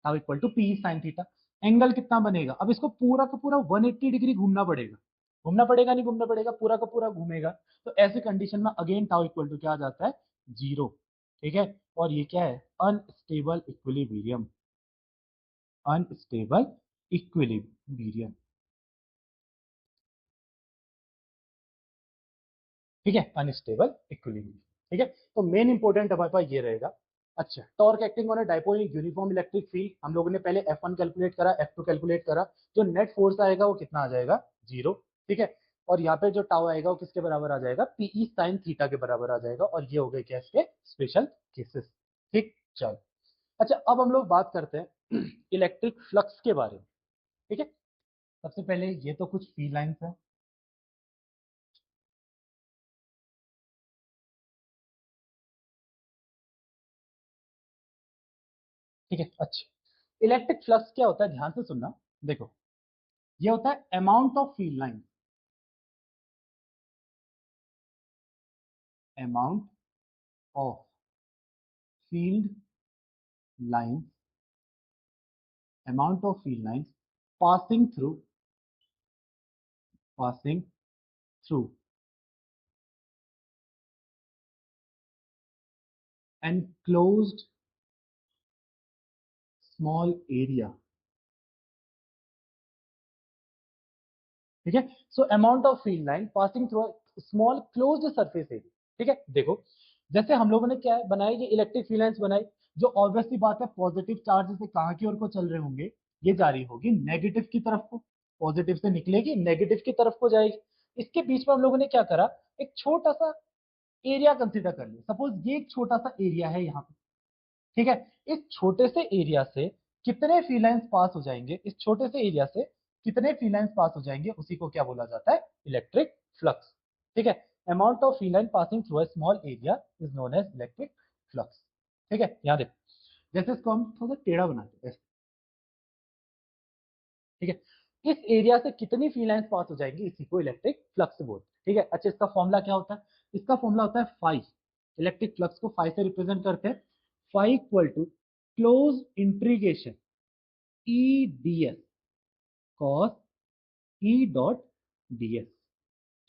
tau equal to P sine theta. Angle कितना बनेगा, अब इसको पूरा का पूरा 180 डिग्री घूमना पड़ेगा, घूमना पड़ेगा नहीं घूमना पड़ेगा, पूरा का पूरा घूमेगा। तो ऐसे कंडीशन में अगेन टाउ इक्वल टू क्या आ जाता है, 0, ठीक है। और ये क्या है, अनस्टेबल इक्विलिब्रियम, अनस्टेबल इक्विलिब्रियम, ठीक है, अनस्टेबल इक्विलिब्रियम, ठीक है। तो मेन इंपॉर्टेंट हमारे पास ये रहेगा। अच्छा torque acting on a dipole in uniform electric field, हम लोगों ने पहले F1 कैलकुलेट करा, F2 कैलकुलेट करा, जो नेट फोर्स आएगा वो कितना आ जाएगा, 0, ठीक है। और यहाँ पे जो टाउ आएगा वो किसके बराबर आ जाएगा, पीई साइन थीटा के बराबर आ जाएगा। और ये हो गए क्या इसके स्पेशल केसेस, ठीक। चलो अच्छा अब हम लोग बात करते हैं इलेक्ट्रिक फ्लक्स के बारे में, ठीक है। सबसे पहले ये तो कुछ फील्ड लाइंस है, ठीक है। अच्छा इलेक्ट्रिक फ्लक्स क्या होता है, ध्यान से सुनना, देखो ये होता है amount of field line, amount of field lines, amount of field lines passing through enclosed small area, ठीक है। So amount of field line passing through small closed surface area, ठीक है। देखो जैसे हम लोगों ने क्या है बनाई, ये इलेक्ट्रिक फील्ड लाइंस बनाई, जो ऑब्वियसली बात है पॉजिटिव चार्ज से कहाँ की ओर को चल रहे होंगे, ये जा रही होगी नेगेटिव की तरफ को, पॉजिटिव से निकलेगी नेगेटिव की तरफ को जाएगी। इसके बीच में हम लोगों ने क्या करा, एक छोटा सा एरिया कंसिडर कर लिया, सपोज ये एक छोटा सा एरिया है यहाँ पे, ठीक है। इस छोटे से एरिया से कितने फीलाइंस पास हो जाएंगे, इस छोटे से एरिया से कितने फीलाइंस पास हो जाएंगे, उसी को क्या बोला जाता है, इलेक्ट्रिक फ्लक्स, ठीक है। Amount of field line passing through a small area is known as electric flux, ठीक है। यहाँ देखो जैसे इसको हम थोड़ा टेढ़ा बनाते हैं, ठीक है, इस एरिया से कितनी फीलाइंस पास हो जाएंगी, इसी को इलेक्ट्रिक फ्लक्स बोलते हैं, ठीक है। अच्छा इसका फॉर्मूला क्या होता है, इसका फॉर्मूला होता है फाई, इलेक्ट्रिक फ्लक्स को फाई से रिप्रेजेंट करते हैं, phi equal to close integration E D S cos E dot D S,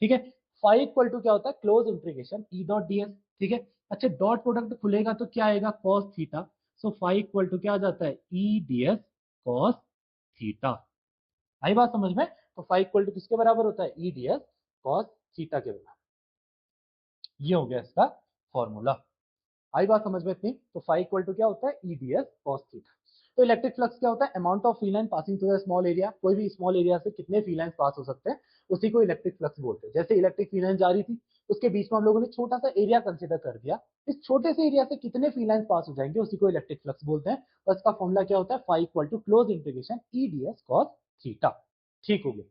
ठीक है। फाई इक्वल टू क्या होता है, close integration E dot D S, ठीक है। अच्छा डॉट प्रोडक्ट खुलेगा तो क्या आएगा, cos theta, so phi equal to क्या आ जाता है, E D S cos theta. आई बात समझ में, तो फाई इक्वल टू किसके बराबर होता है, E D S cos theta के बराबर। ये हो गया इसका फॉर्मूला। आई बात समझ में इतनी? तो फाई इक्वल टू क्या होता है, E D S cos theta. तो इलेक्ट्रिक फ्लक्स क्या होता है, amount of free line passing through the small area. कोई भी स्मॉल एरिया से कितने फ्री लाइन पास हो सकते हैं, उसी को इलेक्ट्रिक फ्लक्स बोलते हैं। जैसे इलेक्ट्रिक फ्री लाइन जा रही थी, उसके बीच में हम लोगों ने छोटा सा एरिया कंसिडर कर दिया, इस छोटे से एरिया से कितने फ्री लाइन पास हो जाएंगे, उसी को इलेक्ट्रिक फ्लक्स बोलते हैं। और इसका फॉर्मूला क्या होता है, phi equal to close integration E D S cos theta. ठीक हो गया।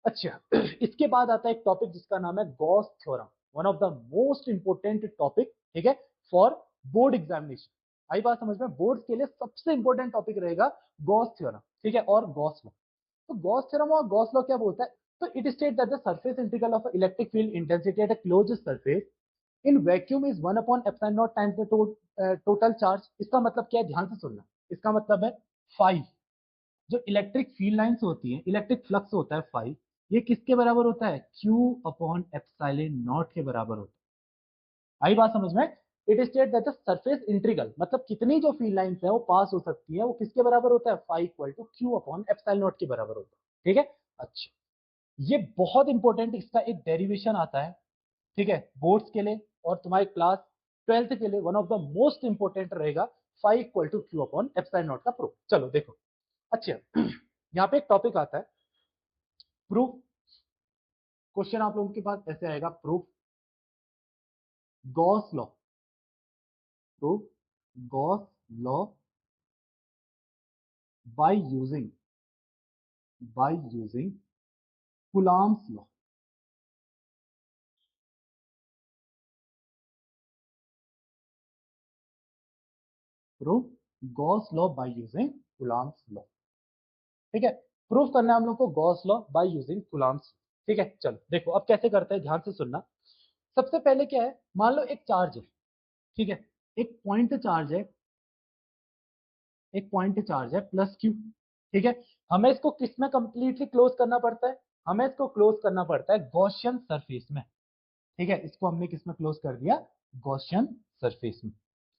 अच्छा, इसके बाद आता है एक टॉपिक जिसका नाम है Gauss theorem, one of the most important topic, ठीक है, फॉर बोर्ड एग्जामिनेशन। आई बात समझ में? बोर्ड के लिए सबसे इंपॉर्टेंट टॉपिक रहेगा गॉस थ्योरम, ठीक है, और गॉस लॉ। तो गॉस थ्योरम और गॉस लॉ क्या बोलता है, तो it state that the surface integral of electric field intensity at a closed surface in vacuum is 1 upon epsilon not times the total charge. इसका मतलब क्या है, ध्यान से सुनना। इसका मतलब है फाई, जो इलेक्ट्रिक फील्ड लाइंस होती हैं, इलेक्ट्रिक फ्लक्स होता है फाई, ये किसके बराबर होता है, क्यू अपॉन एप्सिलॉन नॉट के बराबर होता है। आई बात समझ में? It state that the surface integral, मतलब कितनी जो फील्ड लाइंस है वो पास हो सकती है, वो किसके बराबर होता है, phi equal to Q upon epsilon naught के बराबर होता है। ठीक है, अच्छा, ये बहुत इंपॉर्टेंट, इसका एक डेरिवेशन आता है, ठीक है, बोर्ड्स के लिए और तुम्हारे क्लास 12th के लिए one of the most important रहेगा, phi equal to Q upon epsilon naught का प्रूफ। चलो देखो, अच्छा, यहाँ पे एक टॉपिक आता है प्रूफ। क्वेश्चन आप लोगों के पास ऐसे आएगा, proof Gauss law, proof Gauss law by using Coulomb's law. Proof Gauss law by using Coulomb's law. ठीक है, प्रूफ करना है हम लोग को Gauss law by using Coulomb's. ठीक है, चलो देखो अब कैसे करते हैं, ध्यान से सुनना। सबसे पहले क्या है, मान लो एक चार्ज है, ठीक है, एक पॉइंट चार्ज है, एक पॉइंट चार्ज है प्लस क्यू। ठीक है, हमें इसको किस में कंप्लीटली क्लोज करना पड़ता है, हमें इसको क्लोज करना पड़ता है गॉसियन सरफेस में। ठीक है, इसको हमने किस में क्लोज कर दिया, गॉसियन सरफेस में।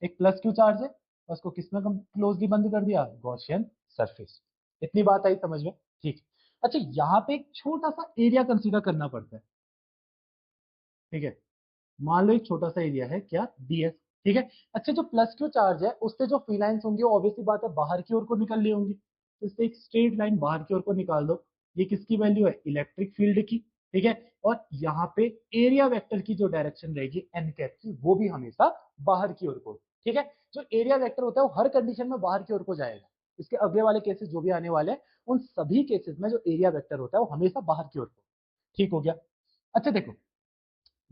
एक प्लस क्यू चार्ज है और उसको किस में क्लोजली बंद कर दिया, गॉसियन सरफेस। इतनी बात आई समझ में? ठीक। अच्छा, यहाँ पे एक छोटा सा एरिया कंसीडर करना पड़ता है। ठीक है, मान लो एक छोटा सा एरिया है क्या, डीएस। ठीक है, अच्छा, जो प्लस क्यू चार्ज है उससे जो फ्री लाइंस होंगी वो ऑब्वियसली बात है बाहर की ओर को निकल रही होंगी, तो इससे एक स्ट्रेट लाइन बाहर की ओर को निकाल दो। ये किसकी वैल्यू है, इलेक्ट्रिक फील्ड की। ठीक है, और यहाँ पे एरिया वेक्टर की जो डायरेक्शन रहेगी एन कैप की, वो भी हमेशा बाहर की ओर को। ठीक है, जो एरिया वेक्टर होता है वो हर कंडीशन में बाहर की ओर को जाएगा। इसके अगले वाले केसेस जो भी आने वाले हैं, उन सभी केसेस में जो एरिया वेक्टर होता है वो हमेशा बाहर की ओर को। ठीक हो गया। अच्छा देखो,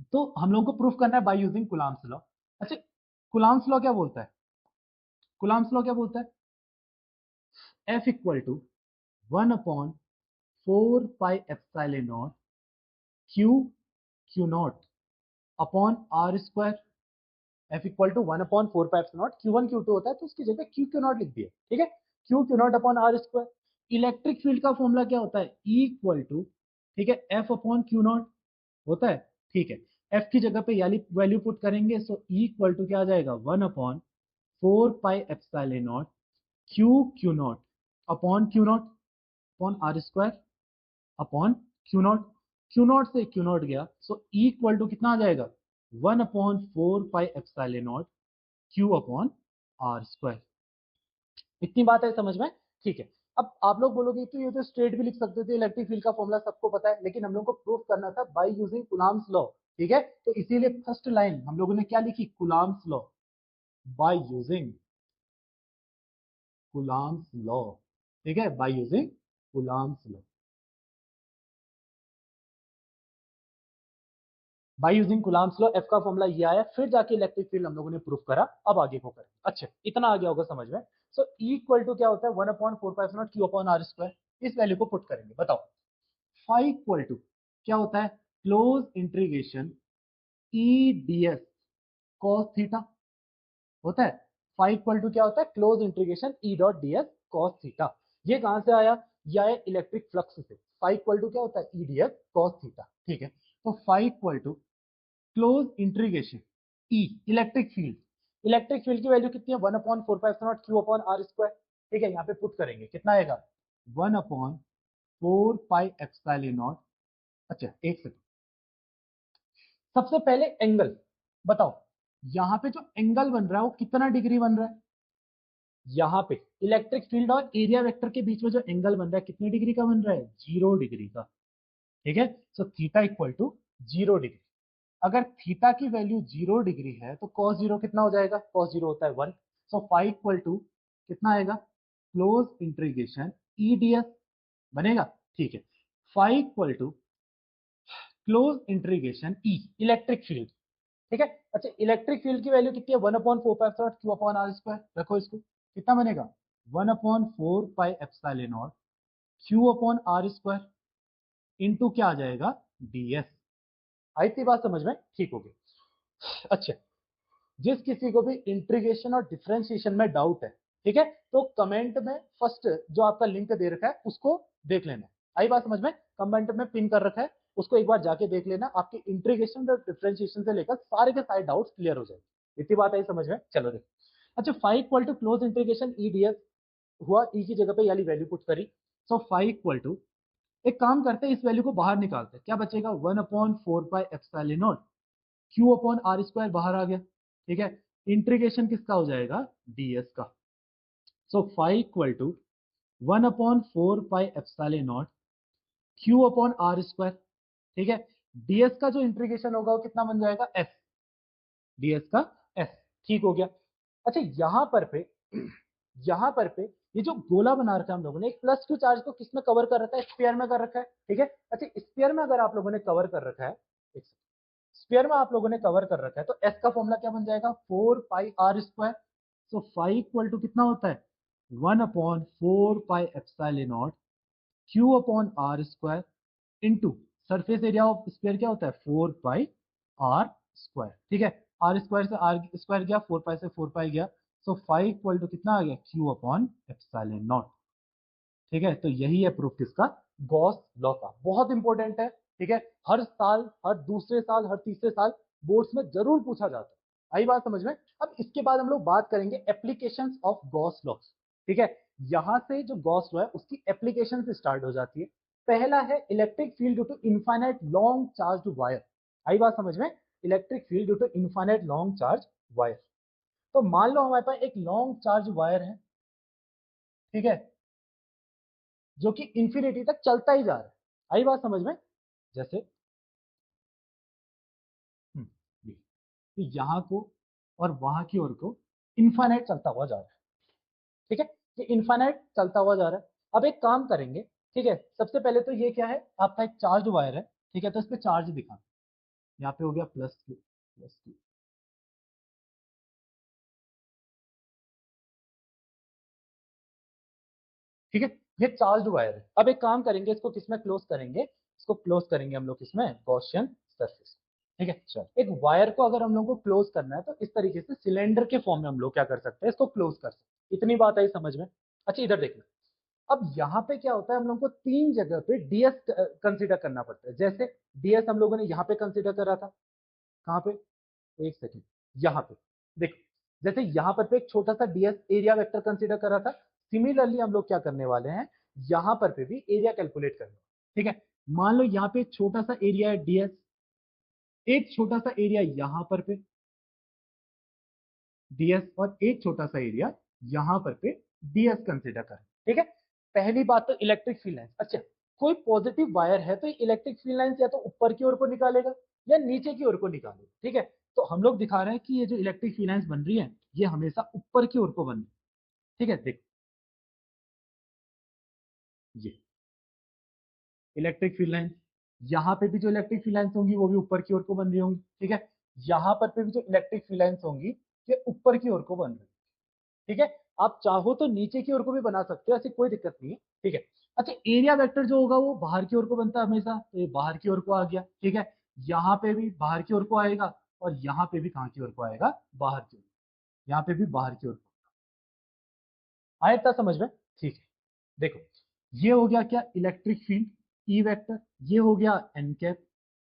तो हम लोगों को प्रूफ करना है बाय यूजिंग कूलॉम्स लॉ। अच्छा, कूलॉम्स लॉ क्या बोलता है, कूलॉम्स लॉ क्या बोलता है, F equal to 1/4 pi epsilon not Q Q naught upon R square. F equal to 1/4 pi epsilon naught, Q1 Q2 होता है तो उसकी जगह क्यू क्यू नॉट लिख दिया। ठीक है, Q Q naught upon R square. Electric field का फॉर्मूला क्या होता है, E इक्वल टू, ठीक है, F अपॉन क्यू नॉट होता है। ठीक है, F की जगह पे वैल्यू पुट करेंगे, सो E इक्वल टू क्या आ जाएगा, 1/4 pi epsilon not Q Q naught upon R square upon Q naught से क्यू नॉट गया, सो ई इक्वल टू कितना आ जाएगा, 1/4 pi epsilon not Q upon R square. इतनी बात है समझ में? ठीक है, अब आप लोग बोलोगे तो ये तो स्ट्रेट भी लिख सकते थे, इलेक्ट्रिक फील्ड का फॉर्मूला सबको पता है, लेकिन हम लोग को प्रूफ करना था बाय यूजिंग कूलॉम्स लॉ। ठीक है, तो इसीलिए फर्स्ट लाइन हम लोगों ने क्या लिखी, Coulomb's law, by using Coulomb's law. ठीक है, by using Coulomb's law, by using Coulomb's law, F का फॉर्मूला ये आया, फिर जाके इलेक्ट्रिक फील्ड हम लोगों ने प्रूफ करा। अब आगे को करें। अच्छा, इतना आ गया होगा समझ में। सो ई इक्वल टू क्या होता है, 1/4 pi Q upon R square. इस वैल्यू को पुट करेंगे, बताओ। फाई इक्वल टू क्या होता है, close integration E D S cos theta होता है। फाई इक्वल टू क्या होता है, close integration E dot D S cos theta. ये कहां से आया, यह है इलेक्ट्रिक फ्लक्स से। फाई इक्वल टू क्या होता है, E D S cos theta. ठीक है, तो phi equal to close integration E, electric field की वैल्यू कितनी है, 1/4 pi Q upon R square. ठीक है, यहाँ पे पुट करेंगे, कितना आएगा, 1/4 पाई एप्सिलॉन नॉट। अच्छा एक सेकंड, सबसे पहले एंगल बताओ, यहाँ पे जो एंगल बन रहा है वो कितना डिग्री बन रहा है, यहाँ पे इलेक्ट्रिक फील्ड और एरिया वेक्टर के बीच में जो एंगल बन रहा है कितने डिग्री का बन रहा है, 0 डिग्री का। ठीक है, so theta equal to 0 degree. अगर थीटा की वैल्यू 0 डिग्री है तो cos 0 कितना हो जाएगा, cos 0 होता है 1। सो फाइव इक्वल टू कितना आएगा, close integration E D S बनेगा। ठीक है, five equal to close integration E electric field. ठीक है, अच्छा इलेक्ट्रिक फील्ड की वैल्यू कितनी है, 1/4 pi Q upon R square. रखो इसको, कितना बनेगा 1/4 pi Q upon R square into क्या आ जाएगा, ds। आई थी बात समझ में, ठीक हो गई। अच्छा, जिस किसी को भी इंटीग्रेशन और डिफरेंशिएशन में डाउट है, ठीक है, तो कमेंट में फर्स्ट जो आपका लिंक दे रखा है उसको देख लेना। आई बात समझ में, कमेंट में पिन कर रखा है, उसको एक बार जाके देख लेना, आपके इंटीग्रेशन और डिफरेंशिएशन से लेकर सारे के सारे डाउट्स क्लियर हो जाएंगे। इतनी बात आई समझ में, चलो देखो। अच्छा, phi equal to close integration E D S हुआ, ई की जगह पे वाली वैल्यू पुट करी। सो फाइव इक्वल टू, एक काम करते हैं, इस वैल्यू को बाहर निकालते हैं, क्या बचेगा 1/4 pi Q upon R square बाहर आ गया। ठीक है, इंटीग्रेशन किसका हो जाएगा, ds का। So phi equal to 1/4 pi Q upon R square. ठीक है, ds का जो इंटीग्रेशन होगा वो कितना बन जाएगा, s, ds का s। ठीक हो गया। अच्छा, यहां पर पे ये जो गोला बना रखा है हम लोगों ने, एक प्लस क्यू चार्ज को किसमें कवर कर रखा है, स्फीयर में कर रखा है। ठीक है, अच्छा स्फीयर में अगर आप लोगों ने कवर कर रखा है, स्फीयर में आप लोगों ने कवर कर रखा है, तो s का फॉर्मूला क्या बन जाएगा, 4 pi r square. So phi equal to कितना होता है, 1/4 pi Q upon R square into surface area of square क्या होता है, 4 पाई r स्क्वायर। ठीक है, आर स्क्वायर से आर स्क्वायर गया, 4 पाई से 4 पाई गया। सो फाइव इक्वल टू कितना आ गया, क्यू अपॉन एप्सिलॉन नॉट। ठीक है, तो यही है प्रूफ किसका, गॉस लॉ का। बहुत इंपॉर्टेंट है। ठीक है, हर साल, हर दूसरे साल, हर तीसरे साल बोर्ड्स में जरूर पूछा जाता है। आई बात समझ में। अब इसके बाद हम लोग बात करेंगे एप्लीकेशंस ऑफ गॉस लॉ। ठीक है, यहां से जो गॉस लॉ है उसकी एप्लीकेशन से स्टार्ट हो जाती है। पहला है electric field due to infinite long charge wire. आई बात समझ में, electric field due to infinite long charge wire. तो मान लो हमारे पास एक लॉन्ग चार्ज वायर है, ठीक है, जो कि इंफिनिटी तक चलता ही जा रहा है। आई बात समझ में, जैसे कि यहां को और वहां की ओर को इनफाइनाइट चलता हुआ जा रहा है। ठीक है, ये इनफाइनाइट चलता हुआ जा रहा है। अब एक काम करेंगे, ठीक है, सबसे पहले तो ये क्या है, आपका एक चार्ज वायर है। ठीक है, तो इस पे चार्ज दिखा, यहाँ पे हो गया प्लस क्यू, प्लस क्यू। ठीक है, ये चार्ज वायर है। अब एक काम करेंगे, इसको किसमें क्लोज करेंगे, इसको क्लोज करेंगे हम लोग किसमें, गॉसियन सरफेस। ठीक है, चलो एक वायर को अगर हम लोग को क्लोज करना है तो इस तरीके से सिलेंडर के फॉर्म में हम लोग क्या कर सकते हैं, इसको क्लोज कर सकते हैं। इतनी बात आई समझ में। अच्छा इधर देखना, अब यहाँ पे क्या होता है, हम लोग को तीन जगह पे डीएस कंसीडर करना पड़ता है। जैसे डीएस हम लोगों ने यहाँ पे कंसीडर करा था, कहाँ पे, एक सेकेंड, यहाँ पे देखो, जैसे यहाँ पर पे एक छोटा सा डीएस एरिया वेक्टर कंसीडर करा था, सिमिलरली हम लोग क्या करने वाले हैं, यहाँ पर पे भी एरिया कैलकुलेट करना। ठीक है, मान लो यहाँ पे एक छोटा सा एरिया है डीएस, एक छोटा सा एरिया यहाँ पर पे डीएस, और एक छोटा सा एरिया यहाँ पर पे डीएस कंसीडर करें। ठीक है, पहली बात तो इलेक्ट्रिक फील्ड लाइंस। अच्छा, कोई पॉजिटिव वायर है तो इलेक्ट्रिक फील्ड लाइंस या तो ऊपर की ओर को निकालेगा या नीचे की ओर को निकालेगा। ठीक है, तो हम लोग दिखा रहे हैं कि ये जो इलेक्ट्रिक फील्ड लाइंस बन रही है ये हमेशा ऊपर की ओर को बन रही है। ठीक है, देख, ये इलेक्ट्रिक फील्ड लाइंस, यहाँ पे भी जो इलेक्ट्रिक फील्ड लाइंस होंगी वो भी ऊपर की ओर को बन रही होंगी। ठीक है, यहाँ पर पे भी जो इलेक्ट्रिक फील्ड लाइंस होंगी ये ऊपर की ओर को बन रही है। ठीक है, आप चाहो तो नीचे की ओर को भी बना सकते हो, ऐसी कोई दिक्कत नहीं है। ठीक है, अच्छा एरिया वेक्टर जो होगा वो बाहर की ओर को बनता है हमेशा, तो ये बाहर की ओर को आ गया। ठीक है, यहाँ पे भी बाहर की ओर को आएगा, और यहाँ पे भी कहाँ की ओर को आएगा, बाहर की ओर, यहाँ पे भी बाहर की ओर को आया। था समझ में, ठीक है। देखो, ये हो गया क्या, इलेक्ट्रिक फील्ड ई वेक्टर, ये हो गया एन कैप,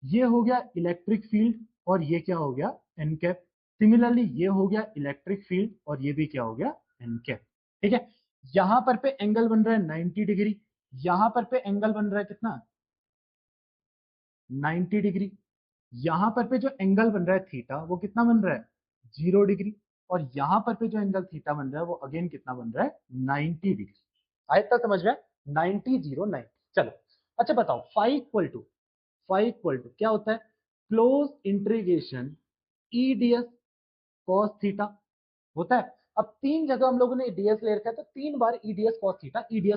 ये हो गया इलेक्ट्रिक फील्ड, और ये क्या हो गया, एन कैप। सिमिलरली ये हो गया इलेक्ट्रिक फील्ड, और ये भी क्या हो गया, एन कैप। ठीक है, यहां पर पे एंगल बन रहा है 90 डिग्री, यहां पर पे एंगल बन रहा है कितना, 90 डिग्री। यहां पर पे जो एंगल बन रहा है थीटा वो कितना बन रहा है, 0 डिग्री, और यहां पर पे जो एंगल थीटा बन रहा है वो अगेन कितना बन रहा है, 90 डिग्री। आया इतना समझ में, 90 0 90। चलो अच्छा बताओ, फाइव इक्वल टू क्या होता है, क्लोज इंटीग्रेशन ई डीएस कॉस थीटा होता है। अब तीन जगह हम लोगों ने डीएस ले रखा है, तो 3 बार ईडीएस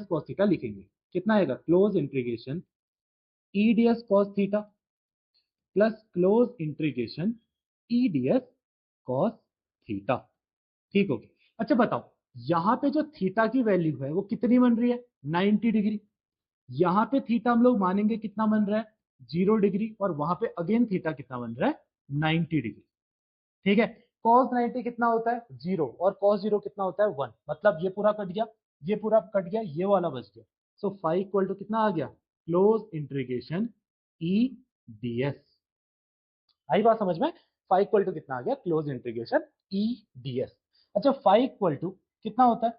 कॉस थीटा लिखेंगे। कितना आएगा, close integration EDS cos theta plus close integration EDS cos theta. ठीक हो गया। अच्छा बताओ, यहां पे जो थीटा की वैल्यू है वो कितनी बन रही है, 90 डिग्री। यहां पे थीटा हम लोग मानेंगे कितना बन रहा है, 0 डिग्री, और वहां पे अगेन थीटा कितना बन रहा है, 90 डिग्री। ठीक है, cos 90 कितना होता है, 0, और cos 0 कितना होता है, 1। मतलब ये पूरा कट गया, ये पूरा कट गया, ये वाला बच गया। सो फाइव इक्वल टू कितना आ गया, क्लोज इंटीग्रेशन ई डीएस। आई बात समझ में, फाइव इक्वल टू कितना आ गया, क्लोज इंटीग्रेशन ई डीएस। अच्छा फाइव इक्वल टू कितना होता है,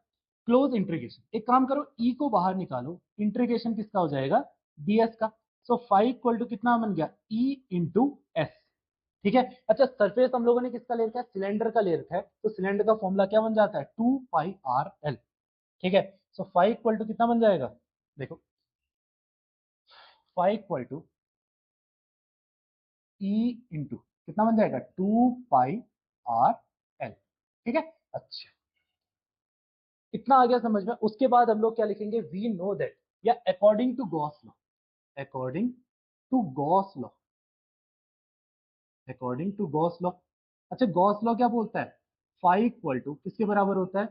क्लोज इंटीग्रेशन, एक काम करो ई को बाहर निकालो, इंटीग्रेशन किसका हो जाएगा, डीएस का। सो फाइव इक्वल टू कितना बन गया, ई इंटू एस। ठीक है। अच्छा सरफेस हम लोगों ने किसका ले रखा है, सिलेंडर का ले रखा है, तो सिलेंडर का फॉर्मूला क्या बन जाता है, 2πr l। ठीक है। सो फाइव इक्वल टू कितना बन जाएगा, देखो phi equal to E into कितना बन जाएगा, 2πr l। ठीक है। अच्छा इतना आ गया समझ में। उसके बाद हम लोग क्या लिखेंगे, वी नो दैट, या according to Gauss law, according to Gauss law, according to Gauss law. अच्छा गॉस लॉ क्या बोलता है, फाइव इक्वल टू किसके बराबर होता है,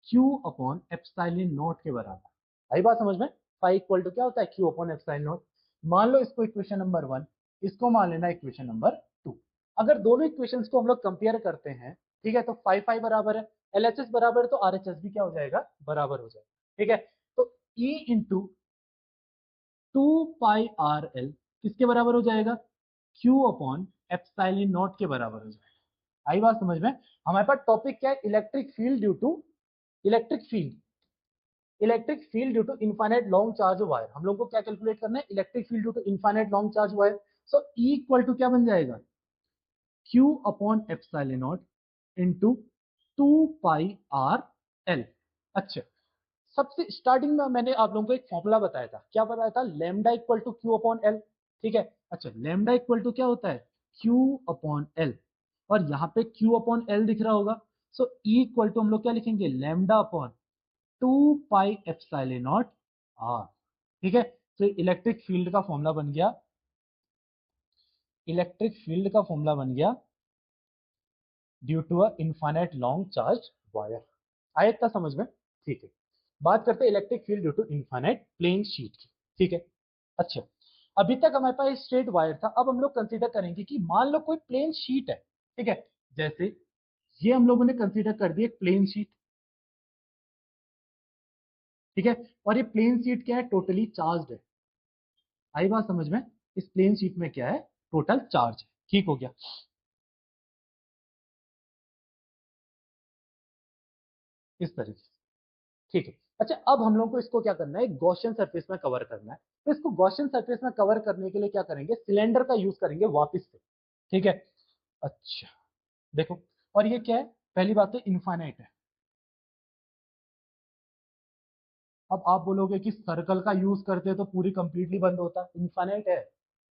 क्यू अपॉन एप्सिलॉन नॉट के बराबर। आई बात समझ में, फाइव इक्वल टू क्या होता है, क्यू अपॉन एप्सिलॉन नॉट। मान लो इसको इक्वेशन नंबर 1, इसको मान लेना इक्वेशन नंबर 2। अगर दोनों इक्वेशंस को हम लोग कंपेयर करते हैं, ठीक है, तो फाइव फाइव बराबर है, एलएचएस बराबर है, तो आरएचएस भी क्या हो जाएगा, बराबर हो जाएगा। ठीक है। तो ई इंटू 2πr l किसके बराबर हो जाएगा, क्यू अपॉन एप्सिलॉन नॉट के बराबर हो जाएगा। आई बात समझ में। हमारे पास टॉपिक क्या है, electric field due to, electric field, electric field due to infinite long charge wire. हम लोग को क्या कैलकुलेट करना है, electric field due to infinite long charge wire. So E equal to क्या बन जाएगा, Q upon epsilon naught into 2πr l। अच्छा सबसे स्टार्टिंग में मैंने आप लोगों को एक फॉर्मूला बताया था, क्या बताया था, lambda equal to Q upon L. ठीक है। अच्छा लेमडा इक्वल टू क्या होता है, क्यू अपॉन एल, और यहाँ पे क्यू अपॉन एल दिख रहा होगा। सो ई इक्वल टू हम लोग क्या लिखेंगे, lambda upon 2π epsilon naught R. ठीक है। तो इलेक्ट्रिक फील्ड का फॉर्मूला बन गया, इलेक्ट्रिक फील्ड का फॉर्मूला बन गया due to a infinite long charge wire. आया था समझ में। ठीक है। बात करते हैं electric field due to infinite plane sheet की। ठीक है। अच्छा अभी तक हमारे पास स्ट्रेट वायर था, अब हम लोग कंसीडर करेंगे कि मान लो कोई प्लेन शीट है। ठीक है। जैसे ये हम लोगों ने कंसीडर कर दी एक प्लेन शीट। ठीक है। और ये प्लेन शीट क्या है, टोटली चार्ज है। आई बात समझ में, इस प्लेन शीट में क्या है, टोटल चार्ज है। ठीक हो गया। इस तरीके से। ठीक है। अच्छा अब हम लोग को इसको क्या करना है, गॉसियन सरफेस में कवर करना है। तो इसको गॉसियन सरफेस में कवर करने के लिए क्या करेंगे, सिलेंडर का यूज करेंगे वापस से। ठीक है। अच्छा देखो, और ये क्या है, पहली बात तो इनफाइनाइट है। अब आप बोलोगे कि सर्कल का यूज करते तो पूरी कंप्लीटली बंद होता, इनफाइनाइट है,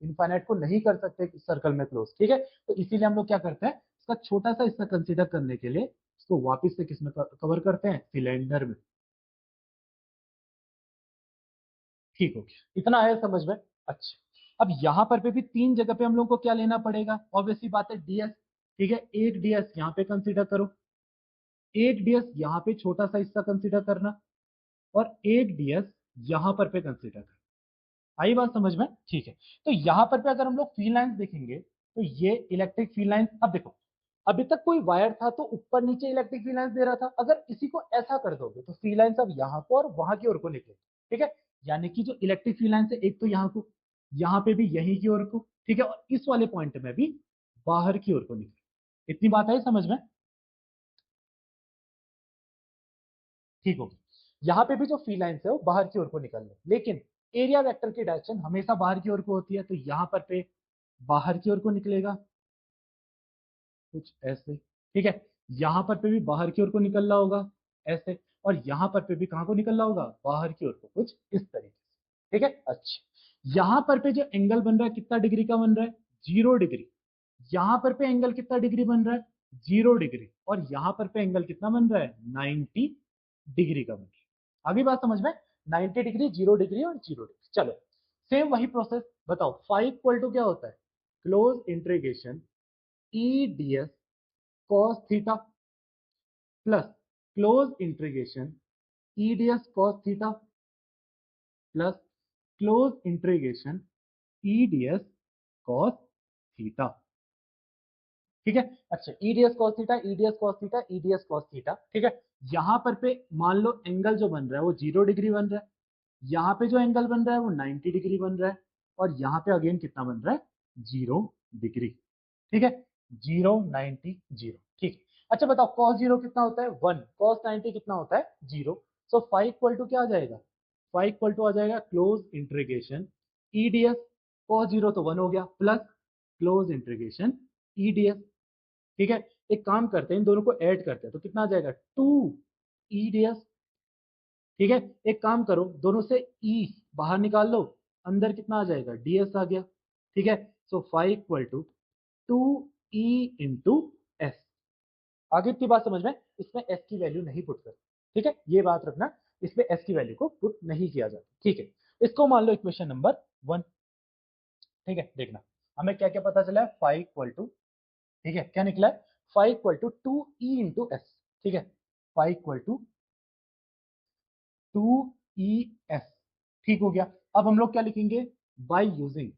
इनफाइनाइट को नहीं कर सकते सर्कल में क्लोज। ठीक है। तो इसीलिए हम लोग क्या करते हैं, इसका छोटा सा हिस्सा कंसीडर करने के लिए इसको वापस से किस में कवर करते हैं, सिलेंडर में। ठीक हो गया, इतना आया समझ में। अच्छा अब यहां पर पे भी तीन जगह पे हम लोग को क्या लेना पड़ेगा, ऑब्वियसली बात है डीएस। ठीक है, एक डीएस यहाँ पे कंसीडर करो, एक डीएस यहाँ पे छोटा सा हिस्सा कंसीडर करना, और एक डीएस यहाँ पर पे कंसीडर करना। आई बात समझ में। ठीक है। तो यहाँ पर पे अगर हम लोग फील्ड लाइंस देखेंगे, तो ये इलेक्ट्रिक फील्ड लाइंस, अब देखो अभी तक कोई वायर था तो ऊपर नीचे इलेक्ट्रिक फील्ड लाइंस दे रहा था, अगर इसी को ऐसा कर दोगे तो फील्ड लाइंस अब यहाँ को और वहां की ओर को निकले। ठीक है। यानी कि जो इलेक्ट्रिक फील्ड लाइंस है, एक तो यहाँ को, यहाँ पे भी यहीं की ओर को, ठीक है, और इस वाले पॉइंट में भी बाहर की ओर को निकले। इतनी बात है समझ में। ठीक होगी। यहाँ पे भी जो फील्ड लाइंस है वो बाहर की ओर को निकल रहे, लेकिन एरिया वेक्टर की डायरेक्शन हमेशा बाहर की ओर को होती है, तो यहाँ पर पे बाहर की ओर को निकलेगा कुछ ऐसे। ठीक है, यहां पर पे भी बाहर की ओर को निकल रहा होगा ऐसे, और यहां पर पे भी कहां को निकल रहा होगा, बाहर की ओर को, कुछ इस तरीके से। ठीक है, अच्छा, यहां पर पे जो एंगल बन रहा है कितना डिग्री का बन रहा है, 0 डिग्री। यहां पर पे एंगल कितना डिग्री बन रहा है, 0 डिग्री, और यहां पर पे एंगल कितना बन रहा है, 90 डिग्री का बन रहा है। आगे बात समझ में, 90 डिग्री, 0 डिग्री और 0 डिग्री। चलो सेम वही प्रोसेस बताओ, फाइव इक्वल टू क्या होता है, close integration E D S cos theta plus close integration E D S cos theta plus close integration E D S cos theta. ठीक है, अच्छा, EDS cos theta, EDS cos theta, EDS cos theta. ठीक है, यहां पर पे मान लो angle जो बन रहा है वो 0 डिग्री बन रहा है, यहाँ पे जो एंगल बन रहा है वो 90 डिग्री बन रहा है, और यहाँ पे अगेन कितना बन रहा है, 0 डिग्री। ठीक है, 0 90 0। ठीक, अच्छा बताओ cos 0 कितना होता है, 1, cos 90 कितना होता है, 0। सो फाइव इक्वल टू क्या आ जाएगा, फाइव इक्वल टू आ जाएगा क्लोज इंटीग्रेशन ईडीएस, cos 0 तो 1 हो गया, प्लस क्लोज इंटीग्रेशन ईडीएस। ठीक है, एक काम करते हैं, इन दोनों को ऐड करते हैं तो कितना आ जाएगा, 2 ईडीएस। ठीक है, एक काम करो, दोनों से ई बाहर निकाल लो, अंदर कितना आ जाएगा, डीएस आ गया। ठीक है, so phi equal to 2 E into S. आगे की बात समझ में, इसमें एस की वैल्यू नहीं पुट कर। ठीक है, ये बात रखना, इसमें एस की वैल्यू को पुट नहीं किया जाता। ठीक है, इसको मान लो इक्वेशन नंबर 1। ठीक है, देखना हमें क्या क्या पता चला है, फाइव इक्वल टू, ठीक है, क्या निकला है, five equal to 2 E into S. ठीक है, फाइव इक्वल टू 2 ES। ठीक हो गया, अब हम लोग क्या लिखेंगे, बाय यूजिंग,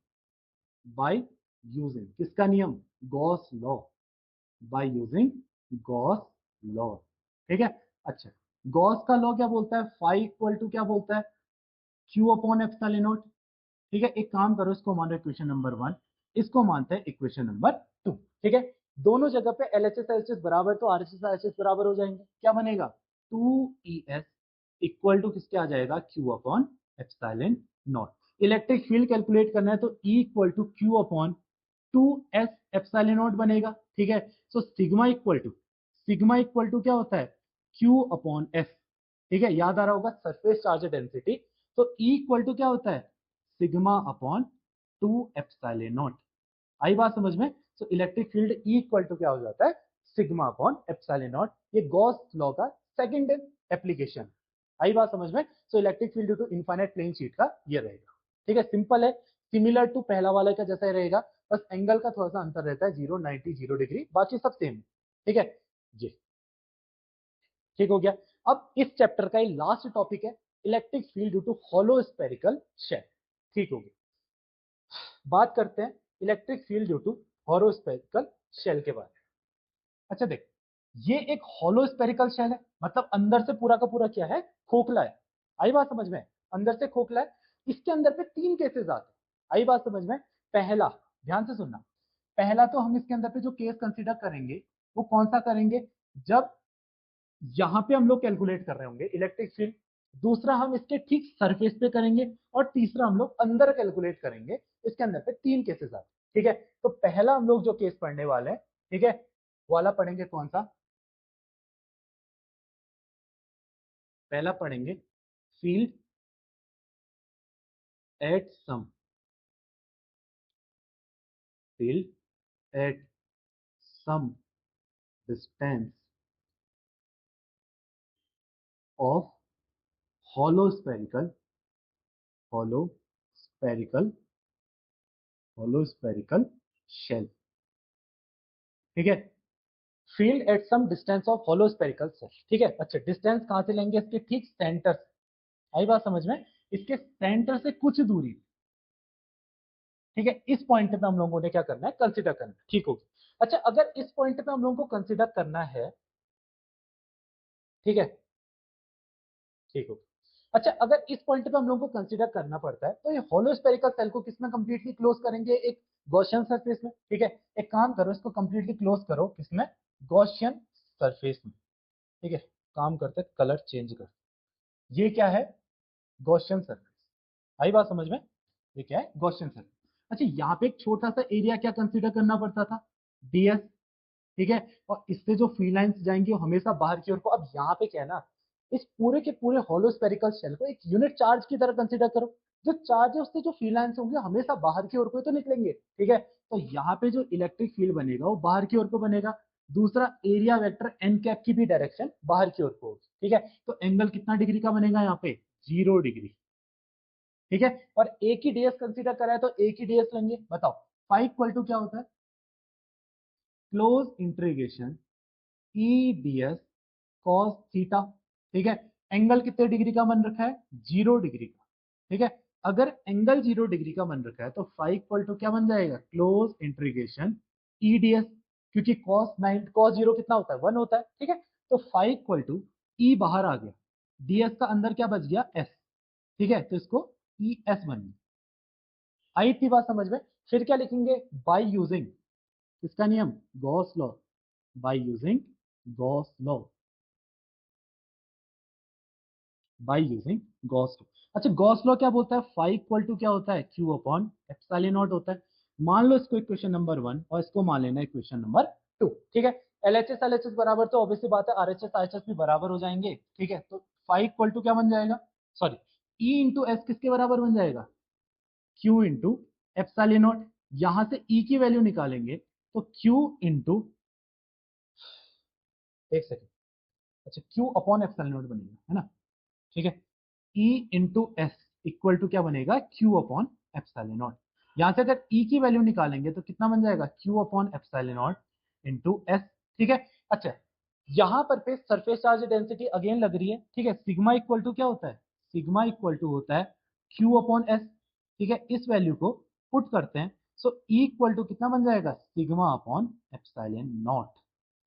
बाय यूजिंग किसका नियम, Gauss law, by using Gauss law. ठीक है, अच्छा, गॉस का लॉ क्या बोलता है, फाइव इक्वल टू क्या बोलता है, क्यू अपॉन एप्सिलॉन नॉट। ठीक है, एक काम करो, इसको मान लो इक्वेशन नंबर 1, इसको मानते हैं इक्वेशन नंबर 2। ठीक है, दोनों जगह पे एलएचएस एलएचएस बराबर, तो आरएचएस आरएचएस बराबर हो जाएंगे, क्या बनेगा, 2ES इक्वल टू किसके आ जाएगा, Q upon epsilon naught. Electric field calculate करना है तो E equal to Q upon 2S epsilon naught बनेगा। ठीक है, सो सिग्मा इक्वल टू क्या होता है, Q अपॉन S। ठीक है, याद आ रहा होगा सरफेस चार्ज डेंसिटी, तो E इक्वल टू क्या होता है, सिग्मा अपॉन 2 एप्सिलॉन नॉट। आई बात समझ में, सो electric field E equal to क्या हो जाता है, सिग्मा अपॉन एप्सिलॉन नॉट। ये गॉस लॉ का सेकंड एप्लीकेशन। आई बात समझ में, सो electric field due to infinite plane sheet का ये रहेगा। ठीक है, सिंपल है, सिमिलर टू पहला वाला का जैसा ही रहेगा, बस एंगल का थोड़ा सा अंतर रहता है, 0 90 0 डिग्री, बाकी सब सेम। ठीक है जी, ठीक हो गया। अब इस चैप्टर का ये लास्ट टॉपिक है, electric field due to hollow spherical shell. ठीक हो गया, बात करते हैं electric field due to hollow spherical shell के बारे में। अच्छा देख, ये एक हॉलो स्पेरिकल शेल है, मतलब अंदर से पूरा का पूरा क्या है, खोखला है। आई बात समझ में, अंदर से खोखला है। इसके अंदर पे तीन केसेस आते हैं, आई बात समझ में। पहला, ध्यान से सुनना, पहला तो हम इसके अंदर पे जो केस कंसीडर करेंगे वो कौन सा करेंगे, जब यहां पे हम लोग कैलकुलेट कर रहे होंगे इलेक्ट्रिक फील्ड। दूसरा हम इसके ठीक सरफेस पे करेंगे, और तीसरा हम लोग अंदर कैलकुलेट करेंगे। इसके अंदर पे तीन केसेस आते हैं। ठीक है, तो पहला हम लोग जो केस पढ़ने वाले हैं, ठीक है, वाला पढ़ेंगे कौन सा, पहला पढ़ेंगे field at some, field at some distance of hollow spherical, hollow spherical, hollow spherical shell। ठीक है, field at some distance of hollow spherical shell। ठीक है, अच्छा, डिस्टेंस कहां से लेंगे, इसके ठीक सेंटर से। आई बात समझ में, इसके सेंटर से कुछ दूरी। ठीक है, इस पॉइंट पे हम लोगों ने क्या करना है, कंसीडर करना है। ठीक होगी, अच्छा, अगर इस पॉइंट पे हम लोगों को कंसीडर करना है, ठीक है, ठीक हो, अच्छा, अगर इस पॉइंट पे हम लोगों को कंसीडर करना पड़ता है, तो ये होलो स्फेरिकल सेल को किसमें कंप्लीटली क्लोज करेंगे, एक गॉसियन सरफेस में। ठीक है, एक काम करो, इसको कंप्लीटली क्लोज करो किसमें, गॉसियन सरफेस में। ठीक है, काम करते कलर चेंज कर, ये क्या है, गॉसियन सरफेस। आई बात समझ में, ये क्या है, गॉसियन सरफेस। अच्छा, यहाँ पे एक छोटा सा एरिया क्या कंसीडर करना पड़ता था, डीएस। ठीक है, और इससे जो फील्ड लाइंस जाएंगी वो हमेशा बाहर की ओर को। अब यहाँ पे क्या है ना, इस पूरे के पूरे होलो स्फेरिकल शेल को एक यूनिट चार्ज की तरह कंसीडर करो। जो चार्ज है उससे जो फील्ड लाइंस होंगे हमेशा बाहर की ओर को ही तो निकलेंगे। ठीक है, तो यहाँ पे जो इलेक्ट्रिक फील्ड बनेगा वो बाहर की ओर को बनेगा। दूसरा, एरिया वेक्टर एन कैप की भी डायरेक्शन बाहर की ओर को होगी। ठीक है, तो एंगल कितना डिग्री का बनेगा यहाँ पे, 0 डिग्री। ठीक है, और ए की डीएस कंसीडर करा है तो ए की डीएस लेंगे। बताओ फाइव इक्वल टू क्या होता है, close integration E D S cos theta. ठीक है, एंगल कितने डिग्री का बन रखा है, 0 डिग्री का। ठीक है, अगर एंगल 0 डिग्री का बन रखा है तो फाइव इक्वल टू क्या बन जाएगा, close integration E D S, क्योंकि cos 0 कितना होता है, 1 होता है। ठीक है, तो फाइव इक्वल टू ई बाहर आ गया, डीएस का अंदर क्या बच गया, एस। ठीक है, तो इसको ई एस बन गया। आई इतनी बात समझ में। फिर क्या लिखेंगे, बाय यूजिंग किसका नियम, Gauss law, by using Gauss law, by using Gauss law. अच्छा, गॉस लॉ क्या बोलता है, फाइव इक्वल टू क्या होता है, क्यू अपॉन एप्सिलॉन नॉट होता है। मान लो इसको इक्वेशन नंबर 1 और इसको मान लेना इक्वेशन नंबर 2। ठीक है, एलएचएस बराबर, तो ऑब्वियसली बात है आरएचएस आरएचएस भी बराबर हो जाएंगे। ठीक है, तो फाइव इक्वल टू क्या बन जाएगा, सॉरी, ई इंटू एस किसके बराबर बन जाएगा, क्यू इंटू एप्सिलॉन नॉट। यहां से ई की वैल्यू निकालेंगे तो क्यू इंटू, एक सेकेंड, अच्छा क्यू अपॉन एप्सिलॉन नॉट बनेगा, है ना। ठीक है, E into S equal to क्या बनेगा, क्यू अपॉन एप्सिलॉन नॉट। यहां से अगर ई की वैल्यू निकालेंगे तो कितना बन जाएगा, Q upon epsilon naught into S. ठीक है, अच्छा यहां पर पे सरफेस चार्ज डेंसिटी अगेन लग रही है। ठीक है, सिग्मा इक्वल टू क्या होता है, सिग्मा इक्वल टू होता है क्यू अपॉन एस। ठीक है, इस वैल्यू को पुट करते हैं, सो ई इक्वल टू कितना बन जाएगा, सिग्मा अपॉन एप्सिलॉन नॉट।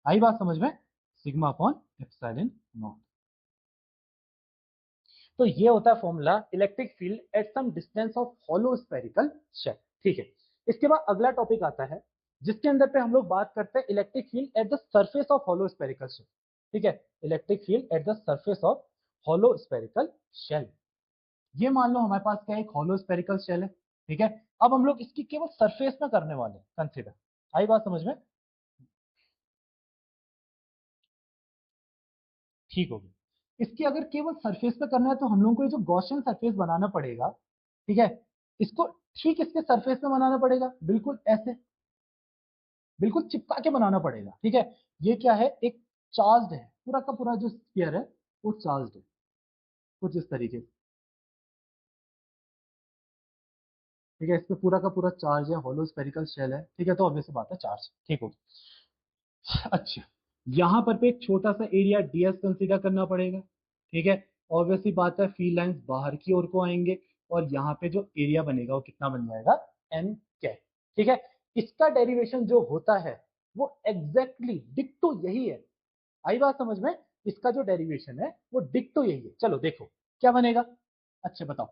आई बात समझ में, सिग्मा अपॉन एप्सिलॉन नॉट। तो ये होता है formula electric field at some distance of hollow spherical shell. ठीक है, इसके बाद अगला टॉपिक आता है जिसके अंदर पे हम लोग बात करते हैं electric field at the surface of hollow spherical shell. ठीक है, electric field at the surface of hollow spherical shell. ये मान लो हमारे पास क्या है, एक हॉलो स्फेरिकल शेल है। ठीक है, अब हम लोग इसकी केवल सरफेस में करने वाले हैं कंसीडर। आई बात समझ में, ठीक होगी। इसकी अगर केवल सरफेस पे करना है तो हम लोगों को ये जो गॉसियन सरफेस बनाना पड़ेगा। ठीक है, इसको ठीक इसके सरफेस पे बनाना पड़ेगा, बिल्कुल ऐसे, बिल्कुल चिपका के बनाना पड़ेगा। ठीक है, ये क्या है, एक चार्ज है, पूरा का पूरा जो स्फीयर है वो चार्ज है, कुछ इस तरीके से। ठीक है, इस पे पूरा का पूरा चार्ज है, होलो स्फेरिकल शेल है। ठीक है, तो ऑब्वियस बात है चार्ज, ठीक होगी। अच्छा, यहां पर पे एक छोटा सा एरिया डीएस कंसीडर करना पड़ेगा। ठीक है, ऑब्वियसली बात है फील्ड लाइंस बाहर की ओर को आएंगे, और यहाँ पे जो एरिया बनेगा वो कितना बन जाएगा, एन कैप। ठीक है, इसका डेरिवेशन जो होता है वो एग्जैक्टली डिक्टो यही है। आई बात समझ में, इसका जो डेरिवेशन है वो डिक्टो यही है। चलो देखो क्या बनेगा। अच्छा बताओ,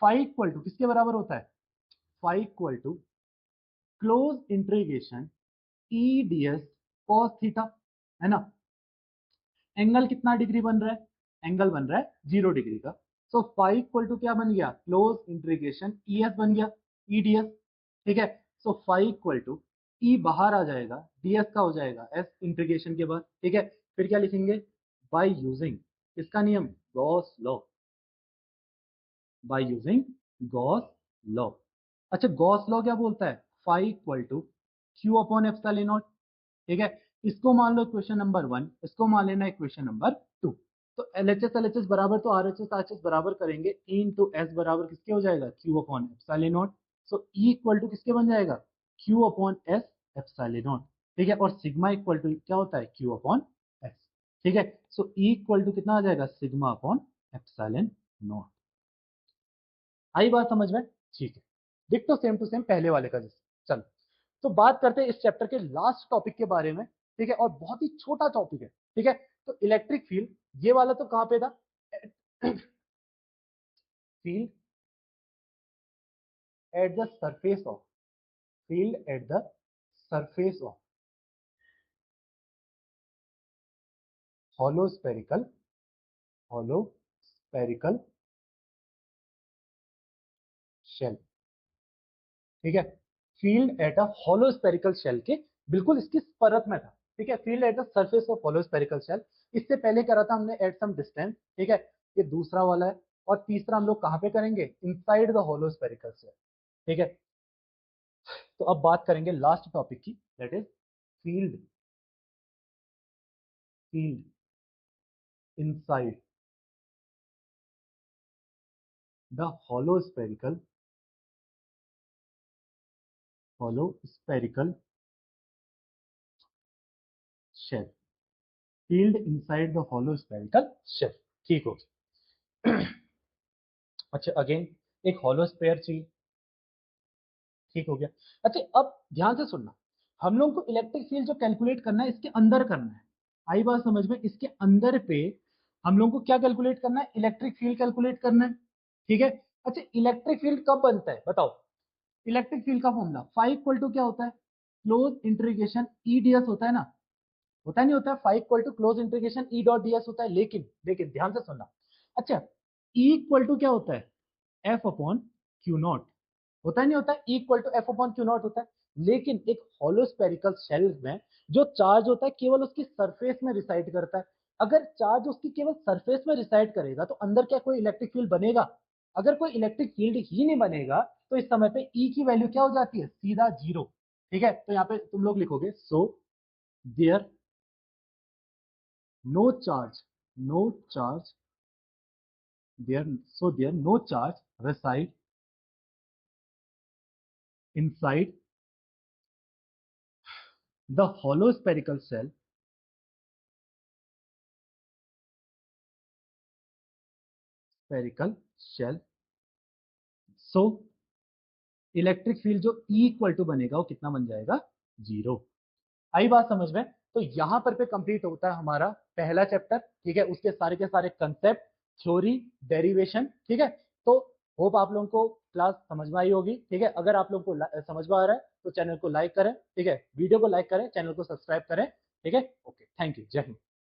फाइव इक्वल टू किसके बराबर होता है, five equal to close integration E D S cos theta, है ना। एंगल कितना डिग्री बन रहा है, एंगल बन रहा है 0 डिग्री का। सो फाइव इक्वल टू क्या बन गया, क्लोज इंटीग्रेशन ई एस बन गया, ई डी एस। ठीक है, सो फाइव इक्वल टू ई बाहर आ जाएगा, डीएस का हो जाएगा एस इंटीग्रेशन के बाद। ठीक है, फिर क्या लिखेंगे, बाय यूजिंग इसका नियम, Gauss law, by using Gauss law. अच्छा, गॉस लॉ क्या बोलता है, five equal to Q upon epsilon not. ठीक है, इसको मान लो इक्वेशन नंबर 1, इसको मान लेना इक्वेशन नंबर 2। तो एलएचएस बराबर तो आरएचएस आरएचएस बराबर करेंगे, ई इंटू एस बराबर किसके हो जाएगा, Q upon epsilon naught. So E equal to किसके बन जाएगा, Q upon S epsilon not. ठीक है, और सिग्मा इक्वल टू क्या होता है, क्यू अपॉन एस। ठीक है, सो ई इक्वल टू कितना आ जाएगा, सिग्मा अपॉन एप्सिलॉन नॉट। आई बात समझ में, ठीक है, दिख तो सेम टू सेम पहले वाले का जैसे। चलो, तो बात करते हैं इस चैप्टर के लास्ट टॉपिक के बारे में। ठीक है, और बहुत ही छोटा टॉपिक है। ठीक है, तो इलेक्ट्रिक फील्ड, ये वाला तो कहां पे था, field at the surface of, field at the surface of hollow spherical, hollow spherical shell. ठीक है, field at a hollow spherical shell के बिल्कुल इसकी परत में था। ठीक है, field at the surface of hollow spherical shell. इससे पहले करा था हमने एट सम डिस्टेंस, ठीक है, ये दूसरा वाला है। और तीसरा हम लोग कहां पे करेंगे, inside the hollow spherical shell, ठीक है। तो अब बात करेंगे लास्ट टॉपिक की, that is field field inside the hollow spherical shell, field inside the hollow spherical shell, ठीक हो गया। अच्छा, अगेन एक होलो स्फेयर चाहिए, ठीक हो गया। अच्छा, अब ध्यान से सुनना, हम लोग को इलेक्ट्रिक फील्ड जो कैलकुलेट करना है इसके अंदर करना है। आई बात समझ में, इसके अंदर पे हम लोग को क्या कैलकुलेट करना है, इलेक्ट्रिक फील्ड कैलकुलेट करना है, ठीक है। अच्छा, इलेक्ट्रिक फील्ड कब बनता है बताओ। इलेक्ट्रिक फील्ड का फॉर्मूला फाइव इक्वल टू क्या होता है, close integration E D S होता है ना, होता नहीं होता है, five equal to close integration E dot D S होता है। लेकिन लेकिन ध्यान से सुनना, अच्छा, ई इक्वल टू क्या होता है, एफ अपॉन क्यू नॉट, होता नहीं होता है, equal to F upon Q naught होता है। लेकिन एक होलो स्फेरिकल शेल में जो चार्ज होता है केवल उसकी सरफेस में रिसाइड करता है। अगर चार्ज उसकी केवल सरफेस में रिसाइड करेगा तो अंदर क्या कोई इलेक्ट्रिक फील्ड बनेगा, अगर कोई इलेक्ट्रिक फील्ड ही नहीं बनेगा तो इस समय पे ई की वैल्यू क्या हो जाती है, सीधा जीरो, ठीक है। तो यहाँ पे तुम लोग लिखोगे so there no charge no charge there no charge reside inside the hollow spherical shell, so electric field जो E इक्वल टू बनेगा वो कितना बन जाएगा, जीरो। आई बात समझ में। तो यहां पर पे कंप्लीट होता है हमारा पहला चैप्टर, ठीक है, उसके सारे के सारे कंसेप्ट, थ्योरी, डेरिवेशन, ठीक है। तो होप आप लोगों को क्लास समझ में आई होगी, ठीक है। अगर आप लोगों को समझ में आ रहा है तो चैनल को लाइक करें, ठीक है, वीडियो को लाइक करें, चैनल को सब्सक्राइब करें, ठीक है। ओके, थैंक यू, जय हिंद।